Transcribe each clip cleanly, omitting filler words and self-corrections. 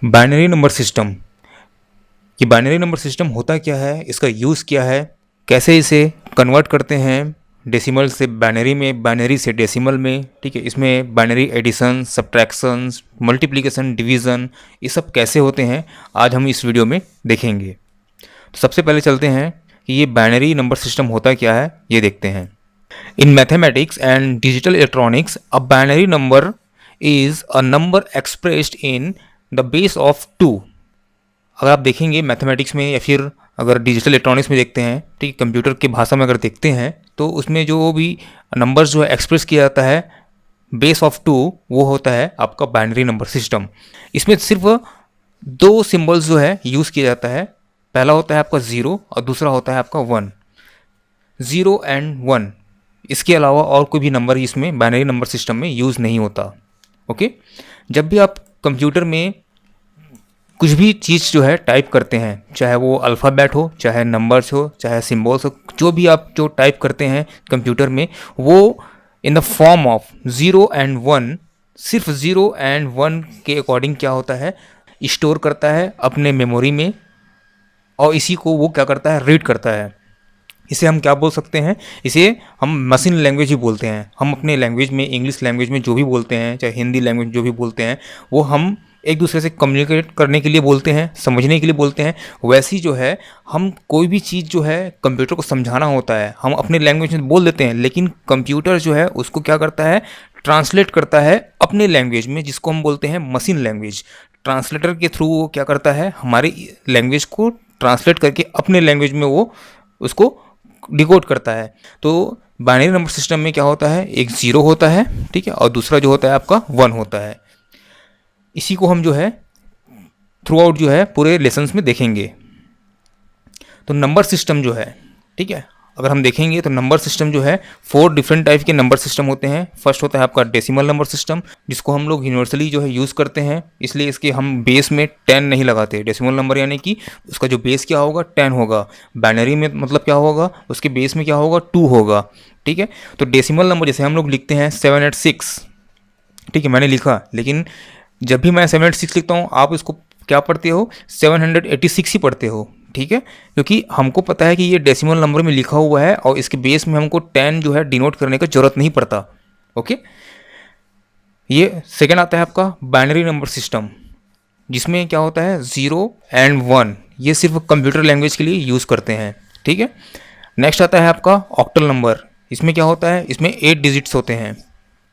Binary number system. ये binary number system होता क्या है, इसका यूज़ क्या है, कैसे इसे कन्वर्ट करते हैं डेसिमल से बाइनरी में, बाइनरी से डेसिमल में। ठीक है, इसमें binary addition, subtractions, multiplication, division, ये सब कैसे होते हैं आज हम इस वीडियो में देखेंगे। तो सबसे पहले चलते हैं कि ये बाइनरी नंबर सिस्टम होता क्या है, ये देखते हैं। In mathematics and digital electronics a binary number is a number expressed in the base of 2। अगर आप देखेंगे मैथमेटिक्स में या फिर अगर डिजिटल इलेक्ट्रॉनिक्स में देखते हैं, ठीक, कंप्यूटर की भाषा में अगर देखते हैं तो उसमें जो भी नंबर्स जो है एक्सप्रेस किया जाता है बेस ऑफ 2, वो होता है आपका बाइनरी नंबर सिस्टम। इसमें सिर्फ दो सिंबल्स जो है यूज़ किया जाता है। पहला होता है आपका 0 और दूसरा होता है आपका 1। 0 एंड 1, इसके अलावा और कोई भी नंबर इसमें बाइनरी नंबर सिस्टम में यूज़ नहीं होता। ओके, जब भी आप कंप्यूटर में कुछ भी चीज़ जो है टाइप करते हैं, चाहे वो अल्फ़ाबेट हो, चाहे नंबर्स हो, चाहे सिम्बल्स हो, जो भी आप जो टाइप करते हैं कंप्यूटर में, वो in the form of 0 and 1, सिर्फ 0 एंड 1 के अकॉर्डिंग क्या होता है, स्टोर करता है अपने मेमोरी में, और इसी को वो क्या करता है, रीड करता है। इसे हम क्या बोल सकते हैं, इसे हम मशीन लैंग्वेज ही बोलते हैं। हम अपने लैंग्वेज में, इंग्लिश लैंग्वेज में जो भी बोलते हैं, चाहे हिंदी लैंग्वेज जो भी बोलते हैं, वो हम एक दूसरे से कम्युनिकेट करने के लिए बोलते हैं, समझने के लिए बोलते हैं। वैसी जो है, हम कोई भी चीज़ जो है कंप्यूटर को समझाना होता है, हम अपने लैंग्वेज में बोल देते हैं, लेकिन कंप्यूटर जो है उसको क्या करता है, ट्रांसलेट करता है अपने लैंग्वेज में, जिसको हम बोलते हैं मशीन लैंग्वेज। ट्रांसलेटर के थ्रू वो क्या करता है, हमारी लैंग्वेज को ट्रांसलेट करके अपने लैंग्वेज में वो उसको डिकोड करता है। तो बाइनरी नंबर सिस्टम में क्या होता है, एक 0 होता है, ठीक है, और दूसरा जो होता है आपका 1 होता है। इसी को हम जो है थ्रू आउट जो है पूरे लेसन्स में देखेंगे। तो नंबर सिस्टम जो है, ठीक है, अगर हम देखेंगे तो नंबर सिस्टम जो है 4 डिफरेंट टाइप के नंबर सिस्टम होते हैं। फर्स्ट होता है आपका डेसिमल नंबर सिस्टम, जिसको हम लोग यूनिवर्सली जो है यूज़ करते हैं, इसलिए इसके हम बेस में 10 नहीं लगाते। डेसिमल नंबर यानी कि उसका जो बेस क्या होगा, 10 होगा। बाइनरी में मतलब क्या होगा, उसके बेस में क्या होगा, 2 होगा। ठीक है, तो डेसिमल नंबर जैसे हम लोग लिखते हैं 786, ठीक है, मैंने लिखा, लेकिन जब भी मैं 786 लिखता हूँ, आप इसको क्या पढ़ते हो, 786 ही पढ़ते हो। ठीक है, क्योंकि हमको पता है कि ये डेसिमल नंबर में लिखा हुआ है और इसके बेस में हमको 10 जो है डिनोट करने का जरूरत नहीं पड़ता। ओके, ये सेकेंड आता है आपका बाइनरी नंबर सिस्टम, जिसमें क्या होता है 0 एंड 1, ये सिर्फ कंप्यूटर लैंग्वेज के लिए यूज़ करते हैं। ठीक है, नेक्स्ट आता है आपका ऑक्टल नंबर। इसमें क्या होता है, इसमें 8 डिजिट्स होते हैं।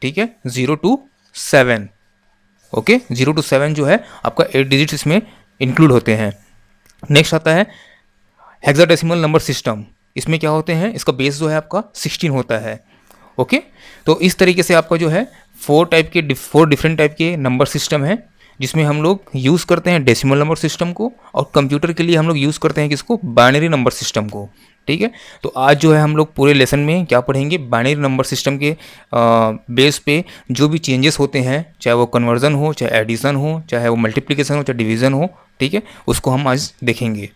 ठीक है, 0 to 7। ओके, 0 to 7 जो है आपका 8 डिजिट्स इसमें इंक्लूड होते हैं। नेक्स्ट आता है हेक्साडेसिमल नंबर सिस्टम। इसमें क्या होते हैं, इसका बेस जो है आपका 16 होता है। ओके, तो इस तरीके से आपका जो है 4 डिफरेंट टाइप के नंबर सिस्टम है, जिसमें हम लोग यूज़ करते हैं डेसिमल नंबर सिस्टम को, और कंप्यूटर के लिए हम लोग यूज़ करते हैं किसको, बाइनरी नंबर सिस्टम को। ठीक है, तो आज जो है हम लोग पूरे लेसन में क्या पढ़ेंगे, बाइनरी नंबर सिस्टम के बेस पे जो भी चेंजेस होते हैं, चाहे वो कन्वर्जन हो, चाहे एडिशन हो, चाहे वो मल्टीप्लिकेशन हो, चाहे डिवीज़न हो, ठीक है, उसको हम आज देखेंगे।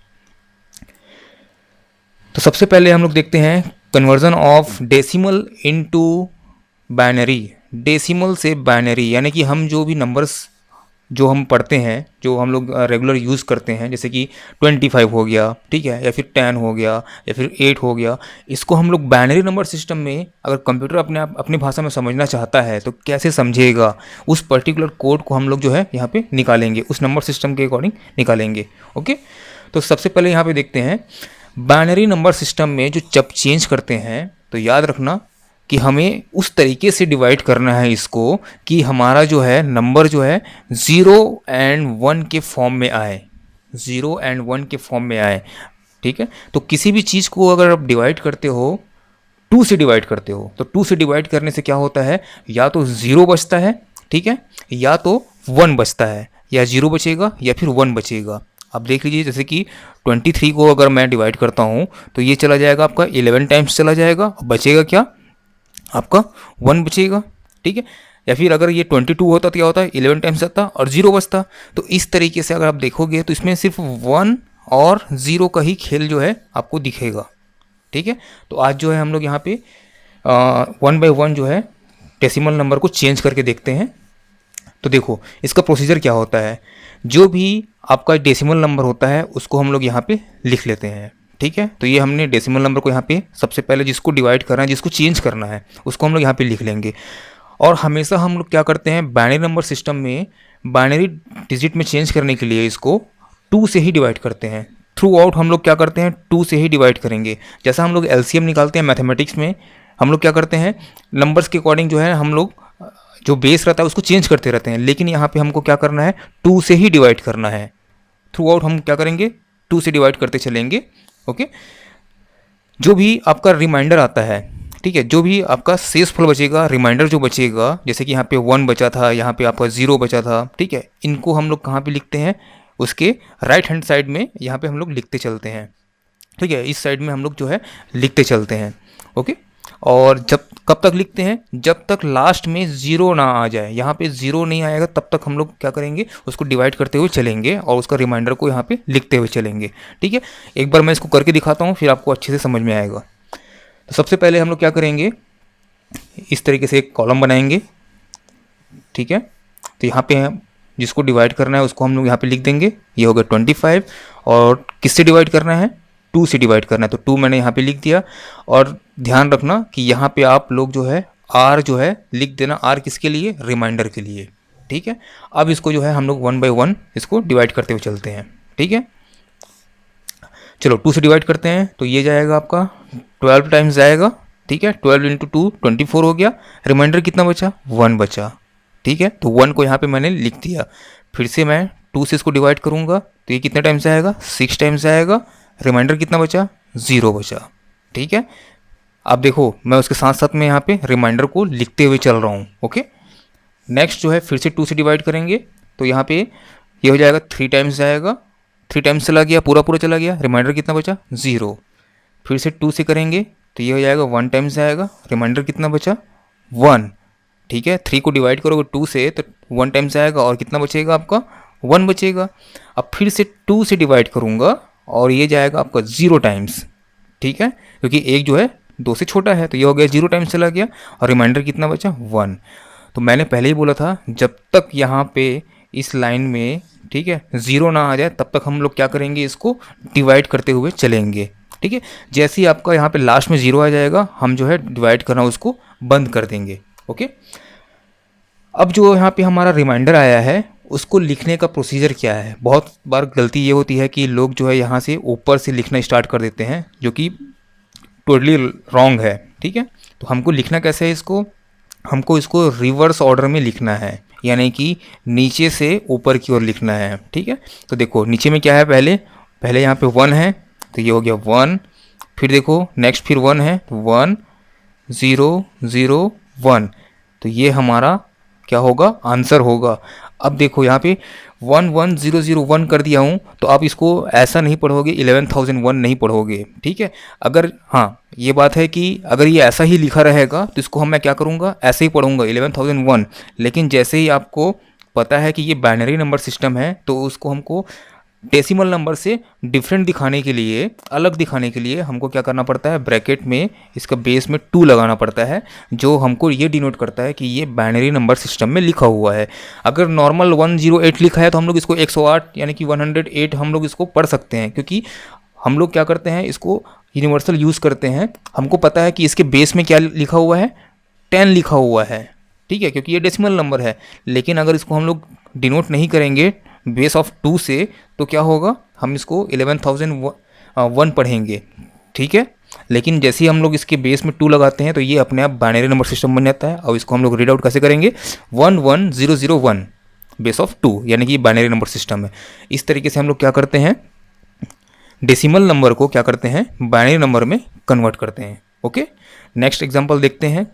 तो सबसे पहले हम लोग देखते हैं conversion of decimal into binary. Decimal से बाइनरी, यानी कि हम जो भी नंबर्स जो हम पढ़ते हैं, जो हम लोग रेगुलर यूज़ करते हैं, जैसे कि 25 हो गया, ठीक है, या फिर 10 हो गया, या फिर 8 हो गया, इसको हम लोग बाइनरी नंबर सिस्टम में अगर कंप्यूटर अपनी भाषा में समझना चाहता है तो कैसे समझेगा, उस पर्टिकुलर कोड को हम लोग जो है यहाँ पे निकालेंगे, उस नंबर सिस्टम के अकॉर्डिंग निकालेंगे। ओके, तो सबसे पहले यहाँ पे देखते हैं बाइनरी नंबर सिस्टम में जो जब चेंज करते हैं, तो याद रखना कि हमें उस तरीके से डिवाइड करना है इसको कि हमारा जो है नंबर जो है 0 एंड 1 के फॉर्म में आए, 0 एंड 1 के फॉर्म में आए। ठीक है, तो किसी भी चीज़ को अगर आप डिवाइड करते हो, 2 से डिवाइड करते हो, तो 2 से डिवाइड करने से क्या होता है, या तो 0 बचता है, ठीक है, या तो 1 बचता है, या 0 बचेगा या फिर 1 बचेगा। अब देख लीजिए, जैसे कि 23 को अगर मैं डिवाइड करता हूँ तो ये चला जाएगा आपका 11 टाइम्स चला जाएगा, बचेगा क्या, आपका 1 बचेगा। ठीक है, या फिर अगर ये 22 होता तो क्या होता है, 11 टाइम्स आता और 0 बचता। तो इस तरीके से अगर आप देखोगे तो इसमें सिर्फ 1 और 0 का ही खेल जो है आपको दिखेगा। ठीक है, तो आज जो है हम लोग यहाँ पे 1 by 1 जो है डेसिमल नंबर को चेंज करके देखते हैं। तो देखो इसका प्रोसीजर क्या होता है, जो भी आपका डेसिमल नंबर होता है उसको हम लोग यहाँ पे लिख लेते हैं, ठीक है। तो ये हमने डेसिमल नंबर को यहाँ पे सबसे पहले जिसको डिवाइड करना है, जिसको चेंज करना है, उसको हम लोग यहाँ पे लिख लेंगे। और हमेशा हम लोग क्या करते हैं, बाइनरी नंबर सिस्टम में बाइनरी डिजिट में चेंज करने के लिए इसको 2 से ही डिवाइड करते हैं। थ्रू आउट हम लोग क्या करते हैं, 2 से ही डिवाइड करेंगे। जैसा हम लोग एलसीएम निकालते हैं मैथमेटिक्स में, हम लोग क्या करते हैं, नंबर्स के अकॉर्डिंग जो है हम लोग जो बेस रहता है उसको चेंज करते रहते हैं, लेकिन यहाँ पे हमको क्या करना है, 2 से ही डिवाइड करना है। थ्रू आउट हम क्या करेंगे, 2 से डिवाइड करते चलेंगे, ओके। जो भी आपका रिमाइंडर आता है, ठीक है, जो भी आपका शेषफल बचेगा, रिमाइंडर जो बचेगा, जैसे कि यहाँ पे 1 बचा था, यहाँ पे आपका 0 बचा था, ठीक है, इनको हम लोग कहाँ पे लिखते हैं, उसके राइट हैंड साइड में यहाँ पे हम लोग लिखते चलते हैं, ठीक है, इस साइड में हम लोग जो है लिखते चलते हैं, ओके। और जब कब तक लिखते हैं, जब तक लास्ट में 0 ना आ जाए। यहाँ पे 0 नहीं आएगा तब तक हम लोग क्या करेंगे, उसको डिवाइड करते हुए चलेंगे और उसका रिमाइंडर को यहाँ पे लिखते हुए चलेंगे, ठीक है। एक बार मैं इसको करके दिखाता हूँ, फिर आपको अच्छे से समझ में आएगा। तो सबसे पहले हम लोग क्या करेंगे, इस तरीके से एक कॉलम बनाएंगे, ठीक है। तो यहाँ पे हम जिसको डिवाइड करना है उसको हम लोग यहाँ पे लिख देंगे, ये हो गया 25। और किससे डिवाइड करना है, 2 से डिवाइड करना है, तो 2 मैंने यहाँ पे लिख दिया। और ध्यान रखना कि यहाँ पे आप लोग जो है R जो है लिख देना, R किसके लिए, रिमाइंडर के लिए, ठीक है। अब इसको जो है हम लोग 1 बाय 1 इसको डिवाइड करते हुए चलते हैं, ठीक है। चलो 2 से डिवाइड करते हैं, तो ये जाएगा आपका 12 टाइम्स जाएगा, ठीक है। 12 × 2 24 हो गया। रिमाइंडर कितना बचा, 1 बचा, ठीक है। तो 1 को यहाँ पे मैंने लिख दिया। फिर से मैं 2 से इसको डिवाइड करूँगा, तो ये कितने टाइम्स आएगा, 6 टाइम्स आएगा। रिमाइंडर कितना बचा, 0 बचा, ठीक है। अब देखो मैं उसके साथ साथ में यहाँ पे रिमाइंडर को लिखते हुए चल रहा हूँ, ओके। नेक्स्ट जो है फिर से 2 से डिवाइड करेंगे, तो यहाँ पे ये हो जाएगा 3 टाइम्स जाएगा, 3 टाइम्स चला गया, पूरा पूरा चला गया। रिमाइंडर कितना बचा, 0। फिर से 2 से करेंगे तो ये हो जाएगा 1 टाइम्स आएगा। रिमाइंडर कितना बचा, 1, ठीक है। 3 को डिवाइड करोगे 2 से तो 1 टाइम्स आएगा और कितना बचेगा आपका, 1 बचेगा। अब फिर से 2 से डिवाइड करूँगा और ये जाएगा आपका 0 टाइम्स, ठीक है, क्योंकि एक जो है 2 से छोटा है, तो ये हो गया 0 टाइम्स चला गया। और रिमाइंडर कितना बचा, 1। तो मैंने पहले ही बोला था जब तक यहाँ पे इस लाइन में, ठीक है, 0 ना आ जाए तब तक हम लोग क्या करेंगे, इसको डिवाइड करते हुए चलेंगे, ठीक है। जैसे ही आपका यहाँ पे लास्ट में 0 आ जाएगा, हम जो है डिवाइड करना उसको बंद कर देंगे, ओके। अब जो यहाँ पे हमारा रिमाइंडर आया है उसको लिखने का प्रोसीजर क्या है। बहुत बार गलती ये होती है कि लोग जो है यहाँ से ऊपर से लिखना स्टार्ट कर देते हैं, जो कि टोटली रॉन्ग है, ठीक है। तो हमको लिखना कैसे है, इसको हमको इसको रिवर्स ऑर्डर में लिखना है, यानी कि नीचे से ऊपर की ओर लिखना है, ठीक है। तो देखो नीचे में क्या है, पहले यहाँ पे 1 है, तो ये हो गया 1। फिर देखो नेक्स्ट फिर 1 है, तो 1 0 0 1, तो ये हमारा क्या होगा, आंसर होगा। अब देखो यहाँ पे 1 1 0 0 1 कर दिया हूँ, तो आप इसको ऐसा नहीं पढ़ोगे, 11001 नहीं पढ़ोगे, ठीक है। अगर हाँ ये बात है कि अगर ये ऐसा ही लिखा रहेगा तो इसको मैं क्या करूँगा, ऐसे ही पढ़ूंगा 11001। लेकिन जैसे ही आपको पता है कि ये बाइनरी नंबर सिस्टम है, तो उसको हमको डेसिमल नंबर से डिफरेंट दिखाने के लिए, अलग दिखाने के लिए हमको क्या करना पड़ता है, ब्रैकेट में इसका बेस में 2 लगाना पड़ता है, जो हमको ये डिनोट करता है कि ये बाइनरी नंबर सिस्टम में लिखा हुआ है। अगर नॉर्मल 108 लिखा है तो हम लोग इसको 108 यानी कि 108 हम लोग इसको पढ़ सकते हैं, क्योंकि हम लोग क्या करते हैं, इसको यूनिवर्सल यूज़ करते हैं। हमको पता है कि इसके बेस में क्या लिखा हुआ है, 10 लिखा हुआ है, ठीक है, क्योंकि ये डेसिमल नंबर है। लेकिन अगर इसको हम लोग डिनोट नहीं करेंगे बेस ऑफ 2 से, तो क्या होगा, हम इसको 11001 पढ़ेंगे, ठीक है। लेकिन जैसे ही हम लोग इसके बेस में 2 लगाते हैं तो ये अपने आप बाइनरी नंबर सिस्टम बन जाता है। और इसको हम लोग रीड आउट कैसे करेंगे, 11001 बेस ऑफ 2, यानी कि बाइनरी नंबर सिस्टम है। इस तरीके से हम लोग क्या करते हैं, डेसिमल नंबर को क्या करते हैं, बाइनरी नंबर में कन्वर्ट करते हैं, ओके। नेक्स्ट एग्जाम्पल देखते हैं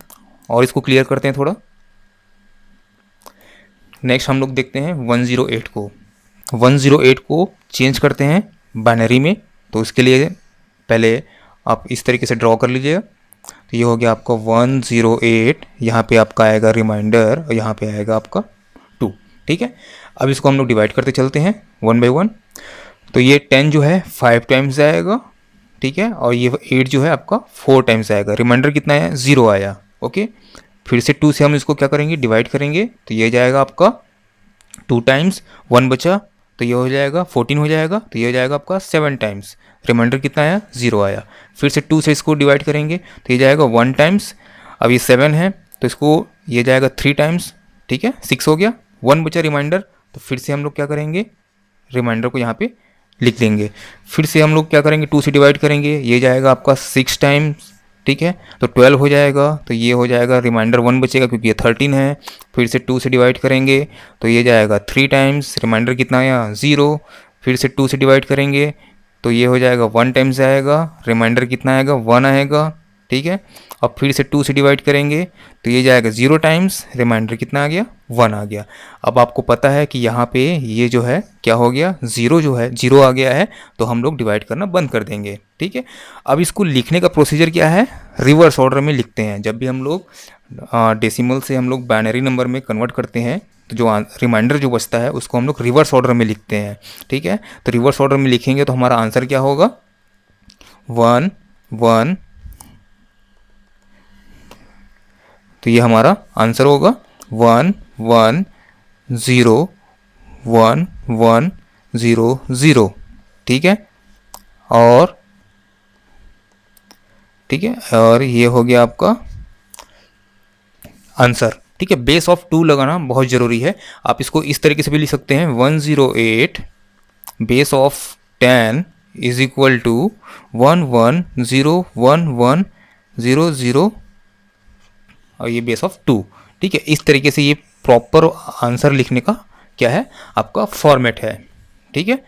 और इसको क्लियर करते हैं थोड़ा। नेक्स्ट हम लोग देखते हैं 108 को। 108 को चेंज करते हैं बाइनरी में, तो उसके लिए पहले आप इस तरीके से ड्रॉ कर लीजिएगा। तो ये हो गया आपका 108, यहाँ पे आपका आएगा रिमाइंडर और यहाँ पे आएगा आपका 2, ठीक है। अब इसको हम लोग डिवाइड करते चलते हैं 1 बाय 1। तो ये 10 जो है 5 टाइम्स आएगा, ठीक है, और ये 8 जो है आपका 4 टाइम्स आएगा। रिमाइंडर कितना आया, 0 आया, ओके। फिर से 2 से हम इसको क्या करेंगे, डिवाइड करेंगे, तो ये जाएगा आपका 2 टाइम्स 1 बचा तो ये हो जाएगा 14 हो जाएगा, तो ये हो जाएगा आपका 7 टाइम्स। रिमाइंडर कितना आया? 0 आया। फिर से 2 से इसको डिवाइड करेंगे तो ये जाएगा 1 टाइम्स। अब ये 7 है तो इसको ये जाएगा 3 टाइम्स, ठीक है 6 हो गया, 1 बचा रिमाइंडर। तो फिर से हम लोग क्या करेंगे, रिमाइंडर को यहाँ पे लिख लेंगे। फिर से हम लोग क्या करेंगे, 2 से डिवाइड करेंगे, ये जाएगा आपका 6 टाइम्स, ठीक है तो 12 हो जाएगा। तो ये हो जाएगा, रिमाइंडर 1 बचेगा क्योंकि ये 13 है। फिर से 2 से डिवाइड करेंगे तो ये जाएगा 3 टाइम्स, रिमाइंडर कितना आया? 0। फिर से 2 से डिवाइड करेंगे तो ये हो जाएगा 1 टाइम्स आएगा, रिमाइंडर कितना आएगा? 1 आएगा, ठीक है। अब फिर से 2 से डिवाइड करेंगे तो ये जाएगा 0 टाइम्स, रिमाइंडर कितना आ गया? 1 आ गया। अब आपको पता है कि यहाँ पे ये जो है क्या हो गया, 0 जो है 0 आ गया है, तो हम लोग डिवाइड करना बंद कर देंगे, ठीक है। अब इसको लिखने का प्रोसीजर क्या है, रिवर्स ऑर्डर में लिखते हैं। जब भी हम लोग डेसिमल से हम लोग बाइनरी नंबर में कन्वर्ट करते हैं तो जो रिमाइंडर जो बचता है उसको हम लोग रिवर्स ऑर्डर में लिखते हैं, ठीक है। तो रिवर्स ऑर्डर में लिखेंगे तो हमारा आंसर क्या होगा, 1 1, तो ये हमारा आंसर होगा 1 1 0 1 1 0 0, ठीक है। और ठीक है, और ये हो गया आपका आंसर, ठीक है। बेस ऑफ 2 लगाना बहुत ज़रूरी है। आप इसको इस तरीके से भी लिख सकते हैं, 108 base of 10 is equal to 1 1 0 1 1 0 0 और ये बेस ऑफ 2, ठीक है। इस तरीके से ये प्रॉपर आंसर लिखने का क्या है आपका फॉर्मेट है, ठीक है।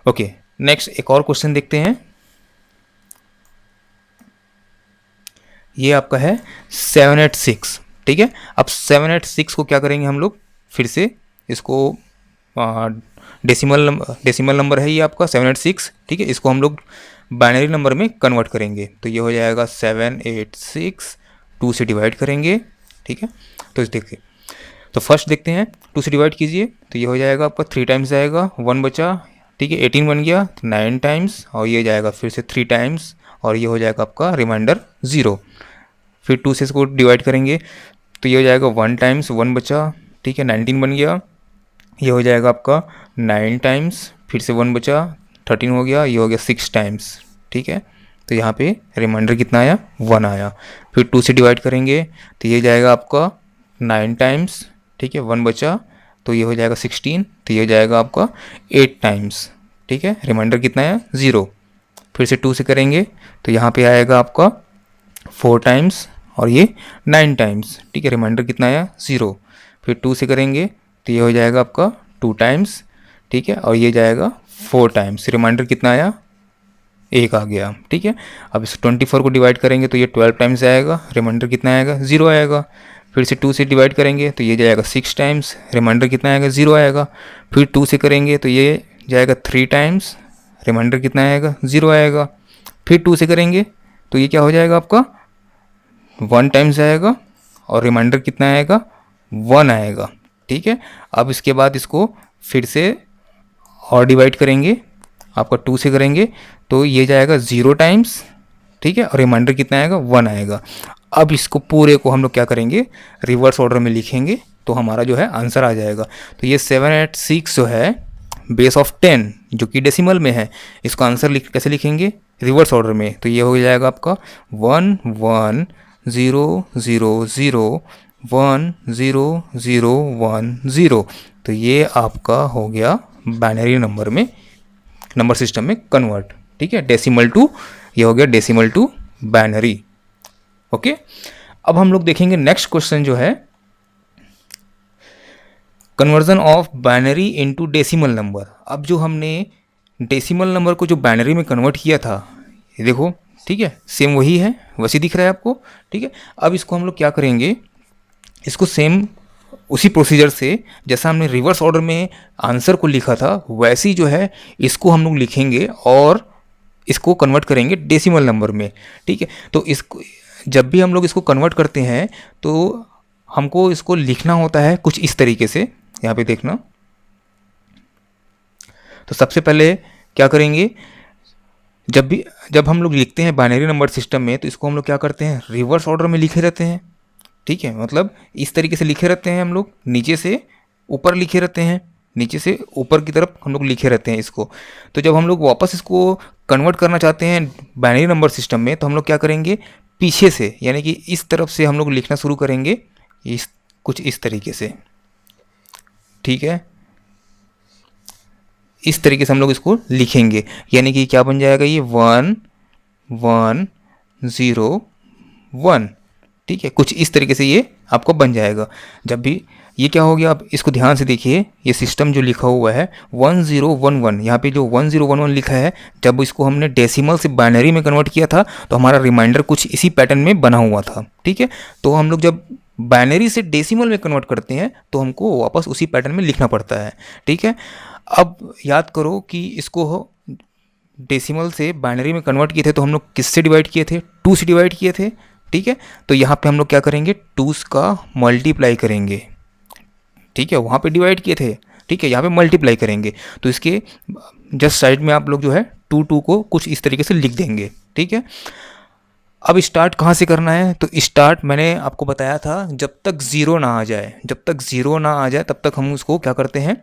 ओके, नेक्स्ट एक और क्वेश्चन देखते हैं। ये आपका है 786, ठीक है। अब 786 को क्या करेंगे हम लोग, फिर से इसको डेसिमल नंबर है ये आपका 786, ठीक है। इसको हम लोग बाइनरी नंबर में कन्वर्ट करेंगे तो ये हो जाएगा 786, 2 से डिवाइड करेंगे, ठीक है। तो देखिए, तो फर्स्ट देखते हैं, 2 से डिवाइड कीजिए तो ये हो जाएगा आपका 3 टाइम्स आएगा, 1 बचा, ठीक है 18 बन गया, 9 टाइम्स, और ये जाएगा फिर से 3 टाइम्स, और ये हो जाएगा आपका रिमाइंडर 0। फिर 2 से इसको डिवाइड करेंगे तो ये हो जाएगा 1 टाइम्स, 1 बचा, ठीक है 19 बन गया, ये हो जाएगा आपका 9 टाइम्स, फिर से 1 बचा, 13 हो गया, ये हो गया 6 टाइम्स, ठीक है। तो यहाँ पे रिमाइंडर कितना आया? 1 आया। फिर 2 से डिवाइड करेंगे तो ये जाएगा आपका 9 टाइम्स, ठीक है 1 बचा, तो ये हो जाएगा 16, तो ये जाएगा आपका 8 टाइम्स, ठीक है। रिमाइंडर कितना आया? 0। फिर से 2 से करेंगे तो यहाँ पे आएगा आपका 4 टाइम्स, और ये 9 टाइम्स, ठीक है। रिमाइंडर कितना आया? 0। फिर 2 से करेंगे तो ये हो जाएगा आपका 2 टाइम्स, ठीक है, और ये जाएगा 4 टाइम्स, रिमाइंडर कितना आया? 1 आ गया, ठीक है। अब इस 24 को डिवाइड करेंगे तो ये 12 टाइम्स आएगा, रिमाइंडर कितना आएगा? 0 आएगा। फिर से 2 से डिवाइड करेंगे तो ये जाएगा 6 टाइम्स, रिमाइंडर कितना आएगा? 0 आएगा। फिर 2 से करेंगे तो ये जाएगा 3 टाइम्स, रिमाइंडर कितना आएगा? 0 आएगा। फिर 2 से करेंगे तो ये क्या हो जाएगा आपका? 1 टाइम्स आएगा, और रिमाइंडर कितना आएगा? 1 आएगा, ठीक है। अब इसके बाद इसको फिर से और डिवाइड करेंगे, आपका 2 से करेंगे तो ये जाएगा 0 टाइम्स, ठीक है, और रिमाइंडर कितना आएगा? 1 आएगा। अब इसको पूरे को हम लोग क्या करेंगे, रिवर्स ऑर्डर में लिखेंगे तो हमारा जो है आंसर आ जाएगा। तो ये 786 जो है बेस ऑफ 10 जो कि डेसिमल में है, इसको आंसर कैसे लिखेंगे? रिवर्स ऑर्डर में। तो ये हो जाएगा आपका 1 1 0 0 0 1 0 0 1 0। तो ये आपका हो गया बाइनरी नंबर में, नंबर सिस्टम में कन्वर्ट, ठीक है। डेसिमल टू, ये हो गया डेसिमल टू बाइनरी। ओके, अब हम लोग देखेंगे नेक्स्ट क्वेश्चन जो है conversion of binary into decimal number. अब जो हमने डेसिमल नंबर को जो बाइनरी में कन्वर्ट किया था, ये देखो, ठीक है, सेम वही है, वैसे दिख रहा है आपको, ठीक है। अब इसको हम लोग क्या करेंगे, इसको सेम उसी प्रोसीजर से जैसा हमने रिवर्स ऑर्डर में आंसर को लिखा था वैसे ही जो है इसको हम लोग लिखेंगे और इसको कन्वर्ट करेंगे डेसिमल नंबर में, ठीक है। तो इसको जब भी हम लोग इसको कन्वर्ट करते हैं तो हमको इसको लिखना होता है कुछ इस तरीके से, यहाँ पे देखना। तो सबसे पहले क्या करेंगे, जब हम लोग लिखते हैं बाइनरी नंबर सिस्टम में तो इसको हम लोग क्या करते हैं, रिवर्स ऑर्डर में लिखे रहते हैं, ठीक है। मतलब इस तरीके से लिखे रहते हैं हम लोग, नीचे से ऊपर लिखे रहते हैं, नीचे से ऊपर की तरफ हम लोग लिखे रहते हैं इसको। तो जब हम लोग वापस इसको कन्वर्ट करना चाहते हैं बाइनरी नंबर सिस्टम में, तो हम लोग क्या करेंगे, पीछे से यानी कि इस तरफ से हम लोग लिखना शुरू करेंगे, इस कुछ इस तरीके से, ठीक है। इस तरीके से हम लोग इसको लिखेंगे, यानी कि क्या बन जाएगा, ये 1 1 0 1, ठीक है। कुछ इस तरीके से ये आपको बन जाएगा। जब भी ये क्या हो गया, आप इसको ध्यान से देखिए, ये सिस्टम जो लिखा हुआ है 1011, यहाँ पे जो 1011 लिखा है, जब इसको हमने डेसिमल से बाइनरी में कन्वर्ट किया था तो हमारा रिमाइंडर कुछ इसी पैटर्न में बना हुआ था, ठीक है। तो हम लोग जब बाइनरी से डेसिमल में कन्वर्ट करते हैं तो हमको वापस उसी पैटर्न में लिखना पड़ता है, ठीक है। अब याद करो कि इसको डेसिमल से बाइनरी में कन्वर्ट किए थे तो हम लोग किससे डिवाइड किए थे, 2 से डिवाइड किए थे, ठीक है। तो यहाँ पे हम लोग क्या करेंगे, 2s का मल्टीप्लाई करेंगे, ठीक है। वहाँ पे डिवाइड किए थे, ठीक है, यहाँ पे मल्टीप्लाई करेंगे। तो इसके जस्ट साइड में आप लोग जो है 2 को कुछ इस तरीके से लिख देंगे, ठीक है। अब स्टार्ट कहाँ से करना है, तो स्टार्ट मैंने आपको बताया था, जब तक ज़ीरो ना आ जाए, जब तक ज़ीरो ना आ जाए तब तक हम उसको क्या करते हैं,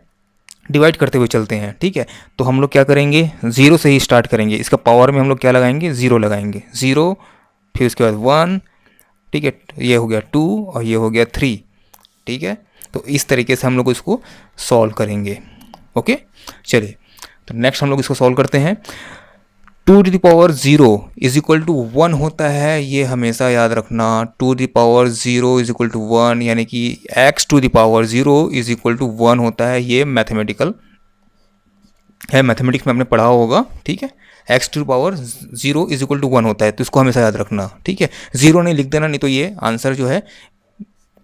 डिवाइड करते हुए चलते हैं, ठीक है। तो हम लोग क्या करेंगे, ज़ीरो से ही स्टार्ट करेंगे। इसका पावर में हम लोग क्या लगाएंगे, ज़ीरो लगाएंगे, ज़ीरो, फिर उसके बाद 1, ठीक है, ये हो गया 2 और ये हो गया 3, ठीक है। तो इस तरीके से हम लोग इसको सॉल्व करेंगे, ओके। चलिए, तो नेक्स्ट हम लोग इसको सॉल्व करते हैं। 2⁻0 इज इक्वल टू 1 होता है, ये हमेशा याद रखना। 2⁻0 इज इक्वल टू 1, यानी कि x⁻0 इज इक्वल टू 1 होता है। ये मैथमेटिकल है, मैथमेटिक्स में आपने पढ़ा होगा, ठीक है। x⁻0 इज इक्वल टू 1 होता है, तो इसको हमेशा याद रखना, ठीक है। 0 नहीं लिख देना, नहीं तो ये आंसर जो है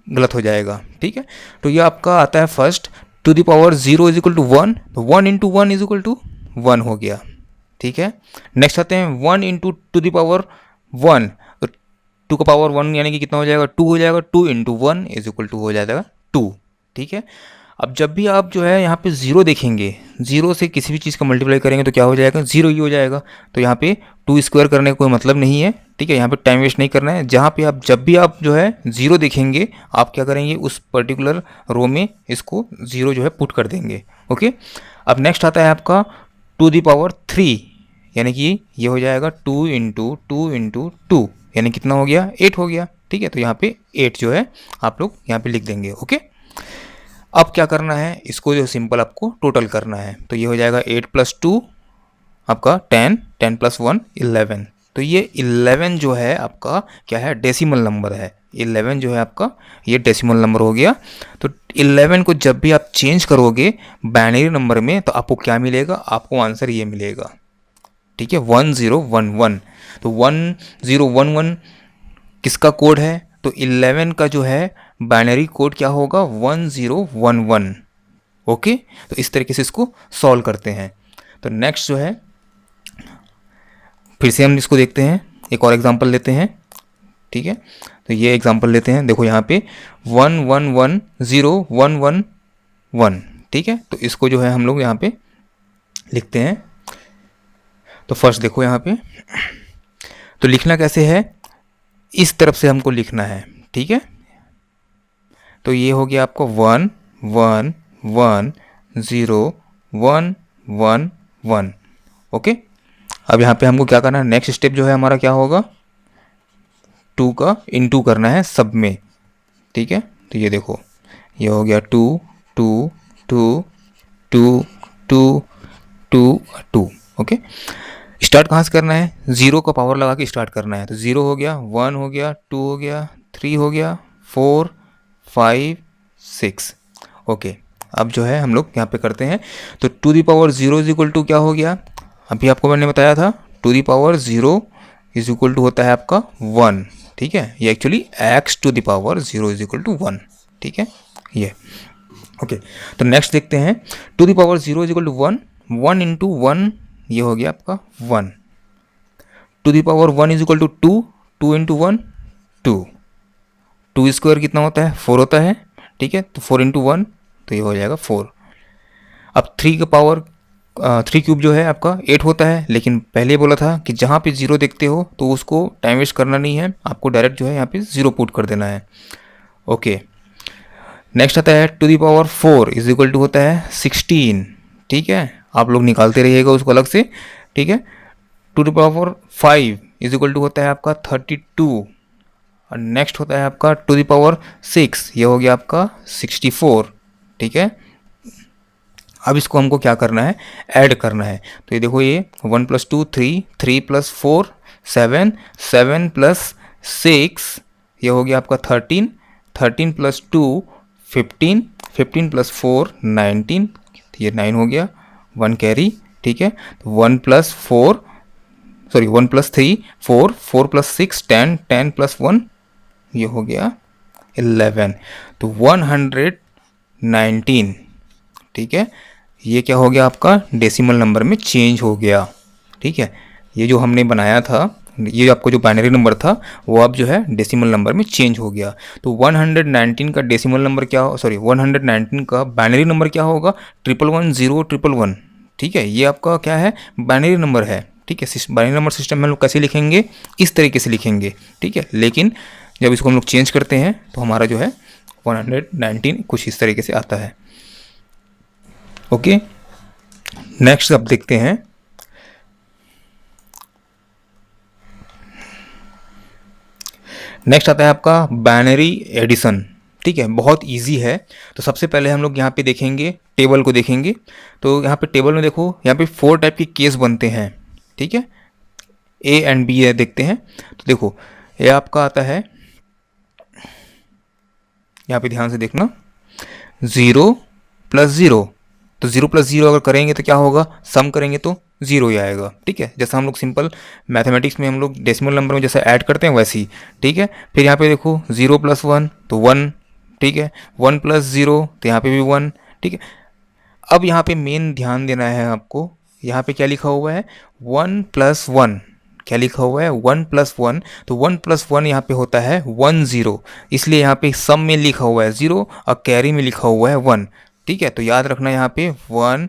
गलत हो जाएगा, ठीक है। तो ये आपका आता है फर्स्ट, 2⁻0 इज इक्वल टू 1, तो 1 इंटू 1 इज इक्वल टू 1 हो गया, ठीक है। नेक्स्ट आते हैं 1 इंटू 2⁻1, तो 2 का पावर 1 यानी कि कितना हो जाएगा, 2 हो जाएगा। 2 इंटू 1 इज इक्वल टू हो जाएगा 2, ठीक है। अब जब भी आप जो है यहाँ पे ज़ीरो देखेंगे, ज़ीरो से किसी भी चीज़ का मल्टीप्लाई करेंगे तो क्या हो जाएगा, ज़ीरो ही हो जाएगा। तो यहाँ पे 2 स्क्वायर करने का कोई मतलब नहीं है, ठीक है। यहाँ पे टाइम वेस्ट नहीं करना है। जहाँ पे आप जब भी आप जो है ज़ीरो देखेंगे, आप क्या करेंगे, उस पर्टिकुलर रो में इसको ज़ीरो जो है पुट कर देंगे, ओके। अब नेक्स्ट आता है आपका 2⁻3, यानी कि ये हो जाएगा 2 इंटू 2 इंटू 2, यानी कितना हो गया, 8 हो गया, ठीक है। तो यहाँ पे 8 जो है आप लोग यहाँ पे लिख देंगे, ओके। अब क्या करना है, इसको जो सिंपल आपको टोटल करना है। तो ये हो जाएगा 8 + 2 आपका 10, 10 + 1 11। तो ये 11 जो है आपका क्या है, डेसिमल नंबर है। 11 जो है आपका ये डेसिमल नंबर हो गया। तो 11 को जब भी आप चेंज करोगे बाइनरी नंबर में तो आपको क्या मिलेगा, आपको आंसर ये मिलेगा, ठीक है, 1011। तो 1011 किसका कोड है, तो 11 का जो है बाइनरी कोड क्या होगा, 1011, ओके। तो इस तरीके से इसको सॉल्व करते हैं। तो नेक्स्ट जो है फिर से हम इसको देखते हैं, एक और एग्जांपल लेते हैं, ठीक है। तो ये एग्जांपल लेते हैं, देखो यहाँ पे 11101111, ठीक है। तो इसको जो है हम लोग यहाँ पे लिखते हैं। तो फर्स्ट देखो यहाँ पे, तो लिखना कैसे है, इस तरफ से हमको लिखना है, ठीक है। तो ये हो गया आपको 1 1 1 0 1 1 1, ओके। अब यहाँ पे हमको क्या करना है, नेक्स्ट स्टेप जो है हमारा क्या होगा, 2 का इनटू करना है सब में, ठीक है। तो ये देखो, ये हो गया 2 2 2 2 2 2 2, ओके। स्टार्ट कहाँ से करना है, 0 का पावर लगा के स्टार्ट करना है। तो 0 हो गया, 1 हो गया, 2 हो गया, 3 हो गया, 4 5 6, ओके। अब जो है हम लोग यहाँ पे करते हैं। तो 2⁻0 इज इक्वल टू क्या हो गया, अभी आपको मैंने बताया था 2⁻0 इज इक्वल टू होता है आपका 1, ठीक है। ये actually x⁻0 is equal to 1, ठीक है, ये ओके। तो नेक्स्ट देखते हैं 2⁻0 इज इक्वल टू 1, 1 इंटू 1 ये हो गया आपका 1। 2⁻1 is equal to 2, 2 into 1 2, 2 square कितना होता है, 4 होता है, ठीक है। तो 4 इंटू 1 तो ये हो जाएगा 4। अब 3 का पावर 3 क्यूब जो है आपका 8 होता है, लेकिन पहले बोला था कि जहाँ पे 0 देखते हो तो उसको टाइम वेस्ट करना नहीं है, आपको डायरेक्ट जो है यहाँ पे 0 पुट कर देना है, ओके। नेक्स्ट आता है two the power 4 is equal to होता है 16, ठीक है, आप लोग निकालते रहिएगा उसको अलग से, ठीक है। Two the power 5 is equal to होता है आपका 32, और नेक्स्ट होता है आपका टू द पावर 6, ये हो गया आपका 64, ठीक है। अब इसको हमको क्या करना है, ऐड करना है। तो ये देखो, ये 1 + 2 3, 3 + 4 7, 7 + 6 ये हो गया आपका 13, 13 + 2 15, 15 + 4 19, ये 9 हो गया, 1 कैरी, ठीक है। 1 + 4 सॉरी 1 + 3 4, 4 + 6 10, 10 + 1 ये हो गया 11, तो 119, ठीक है। ये क्या हो गया आपका डेसिमल नंबर में चेंज हो गया, ठीक है। ये जो हमने बनाया था, ये आपको जो बाइनरी नंबर था वो अब जो है डेसिमल नंबर में चेंज हो गया। तो 119 का डेसिमल नंबर क्या हो, सॉरी 119 का बाइनरी नंबर क्या होगा, 111011, ठीक है। ये आपका क्या है, बाइनरी नंबर है, ठीक है। बाइनरी नंबर सिस्टम में हम लोग कैसे लिखेंगे, इस तरीके से लिखेंगे, ठीक है। लेकिन जब इसको हम लोग चेंज करते हैं तो हमारा जो है 119 कुछ इस तरीके से आता है। ओके, नेक्स्ट अब देखते हैं नेक्स्ट आता है आपका बाइनरी एडिशन, ठीक है। बहुत इजी है। तो सबसे पहले हम लोग यहाँ पे देखेंगे, टेबल को देखेंगे। तो यहाँ पे टेबल में देखो, यहाँ पे 4 टाइप के केस बनते हैं, ठीक है। ए एंड बी है, देखते हैं। तो देखो, ये आपका आता है, यहाँ पे ध्यान से देखना, 0 + 0, तो 0 + 0 अगर करेंगे तो क्या होगा, सम करेंगे तो 0 ही आएगा, ठीक है। जैसा हम लोग सिंपल मैथमेटिक्स में हम लोग डेसिमल नंबर में जैसा ऐड करते हैं वैसे ही, ठीक है। फिर यहाँ पे देखो 0 + 1 तो 1, ठीक है। 1 + 0 तो यहाँ पे भी 1, ठीक है। अब यहाँ पे मेन ध्यान देना है आपको, यहाँ पे क्या लिखा हुआ है, 1 + 1, क्या लिखा हुआ है, 1 + 1, तो 1 + 1 यहाँ पे होता है 10, इसलिए यहाँ पे सम में लिखा हुआ है 0 और कैरी में लिखा हुआ है 1, ठीक है। तो याद रखना, यहाँ पे 1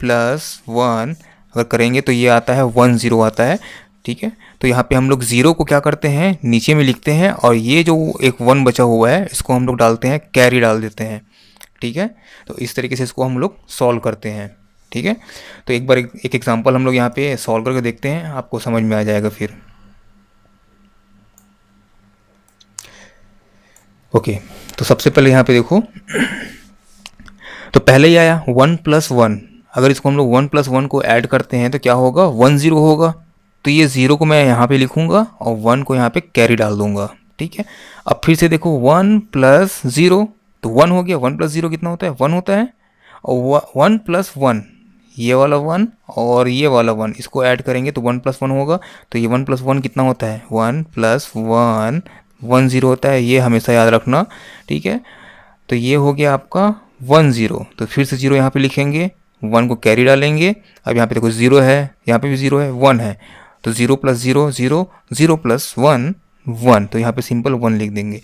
+ 1 अगर करेंगे तो ये आता है 10 आता है, ठीक है। तो यहाँ पे हम लोग 0 को क्या करते हैं, नीचे में लिखते हैं, और ये जो एक 1 बचा हुआ है इसको हम लोग डालते हैं, कैरी डाल देते हैं, ठीक है। तो इस तरीके से इसको हम लोग सॉल्व करते हैं, ठीक है। तो एक बार एक एग्जांपल हम लोग यहाँ पे सॉल्व करके देखते हैं, आपको समझ में आ जाएगा फिर। ओके, तो सबसे पहले यहाँ पे देखो, तो पहले ही आया 1 + 1, अगर इसको हम लोग 1 + 1 को ऐड करते हैं तो क्या होगा, 10 होगा। तो ये 0 को मैं यहाँ पे लिखूंगा और 1 को यहाँ पे कैरी डाल दूंगा, ठीक है। अब फिर से देखो 1 + 0 तो 1 हो गया, 1 + 0 कितना होता है, 1 होता है, और 1 + 1 ये वाला 1 और ये वाला 1 इसको ऐड करेंगे तो 1 + 1 होगा। तो ये 1 + 1 कितना होता है, 1 + 1 10 होता है, ये हमेशा याद रखना, ठीक है। तो ये हो गया आपका 10, तो फिर से 0 यहाँ पे लिखेंगे, 1 को कैरी डालेंगे। अब यहाँ पे देखो 0 है, यहाँ पे भी 0 है, 1 है, तो 0 + 0 0, 0 + 1 1, तो यहाँ पे सिंपल 1 लिख देंगे।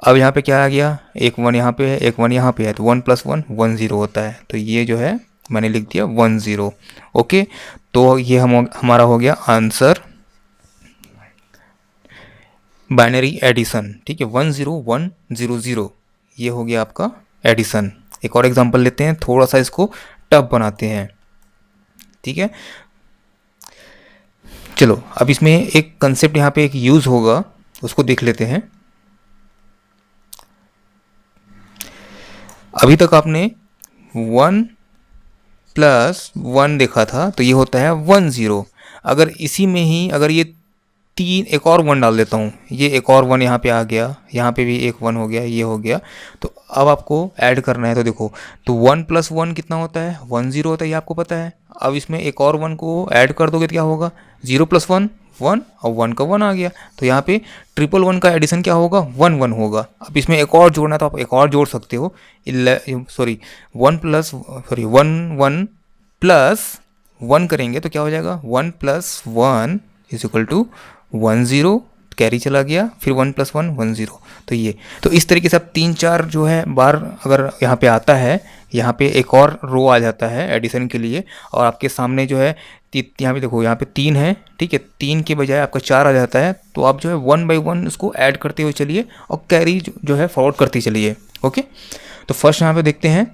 अब यहाँ पे क्या आ गया, एक 1 यहाँ पे है, एक 1 यहाँ पे है, तो 1 + 1 10 होता है। तो ये जो है मैंने लिख दिया 10। ओके, तो ये हमारा हो गया आंसर बाइनरी एडिशन, ठीक है। 10100 ये हो गया आपका एडिशन। एक और एग्जांपल लेते हैं, थोड़ा सा इसको टफ बनाते हैं, ठीक है। चलो, अब इसमें एक कंसेप्ट यहाँ पे एक यूज होगा, उसको देख लेते हैं। अभी तक आपने 1 + 1 देखा था, तो ये होता है 10। अगर इसी में ही अगर ये एक और 1 डाल देता हूँ, ये एक और 1 यहाँ पे आ गया, यहाँ पे भी एक 1 हो गया, ये हो गया, तो अब आपको ऐड करना है। तो देखो, तो 1 + 1 कितना होता है, 10 होता है, ये आपको पता है। अब इसमें एक और 1 को ऐड कर दोगे तो क्या होगा, 0 + 1 1 और 1 का 1 आ गया। तो यहाँ पे 111 का एडिशन क्या होगा, 1 1 होगा। अब इसमें एक और जोड़ना तो आप एक और जोड़ सकते हो, 1 1 + 1 करेंगे तो क्या हो जाएगा, 1 + 1 = 10, कैरी चला गया, फिर 1 + 1 10। तो इस तरीके से आप 3-4 जो है बार अगर यहाँ पे आता है, यहाँ पे एक और रो आ जाता है एडिशन के लिए, और आपके सामने जो है यहाँ पे देखो, यहाँ पे 3 है, ठीक है, 3 के बजाय आपका 4 आ जाता है। तो आप जो है 1 by 1 उसको ऐड करते हुए चलिए और कैरी जो है फॉरवर्ड करते चलिए। ओके, तो फर्स्ट यहाँ पे देखते हैं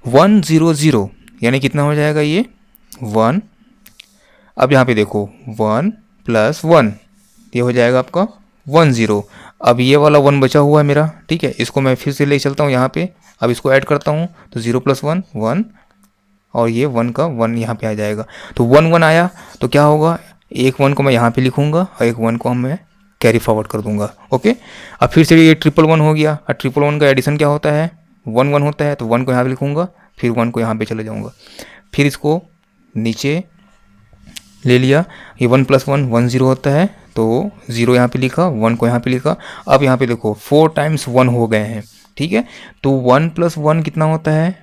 100, यानी कितना हो जाएगा ये 1। अब यहाँ पे देखो 1 + 1, ये हो जाएगा आपका 10। अब ये वाला 1 बचा हुआ है मेरा, ठीक है, इसको मैं फिर से ले चलता हूँ यहाँ पे। अब इसको ऐड करता हूँ तो 0 + 1 1, और ये 1 का 1 यहाँ पे आ जाएगा। तो 1 1 आया तो क्या होगा, एक 1 को मैं यहाँ पे लिखूँगा और एक 1 को मैं कैरी फॉरवर्ड कर दूंगा। ओके, अब फिर से ये 1 1 हो गया। और 1 1 का एडिशन क्या होता है, 1 1 होता है, तो 1 को यहाँ पे लिखूँगा, फिर 1 को यहाँ पे चले जाऊँगा, फिर इसको नीचे ले लिया। ये 1 + 1 10 होता है, तो 0 यहाँ पे लिखा, 1 को यहाँ पे लिखा। अब यहाँ पे देखो 4 टाइम्स 1 हो गए हैं, ठीक है। तो 1 + 1 कितना होता है,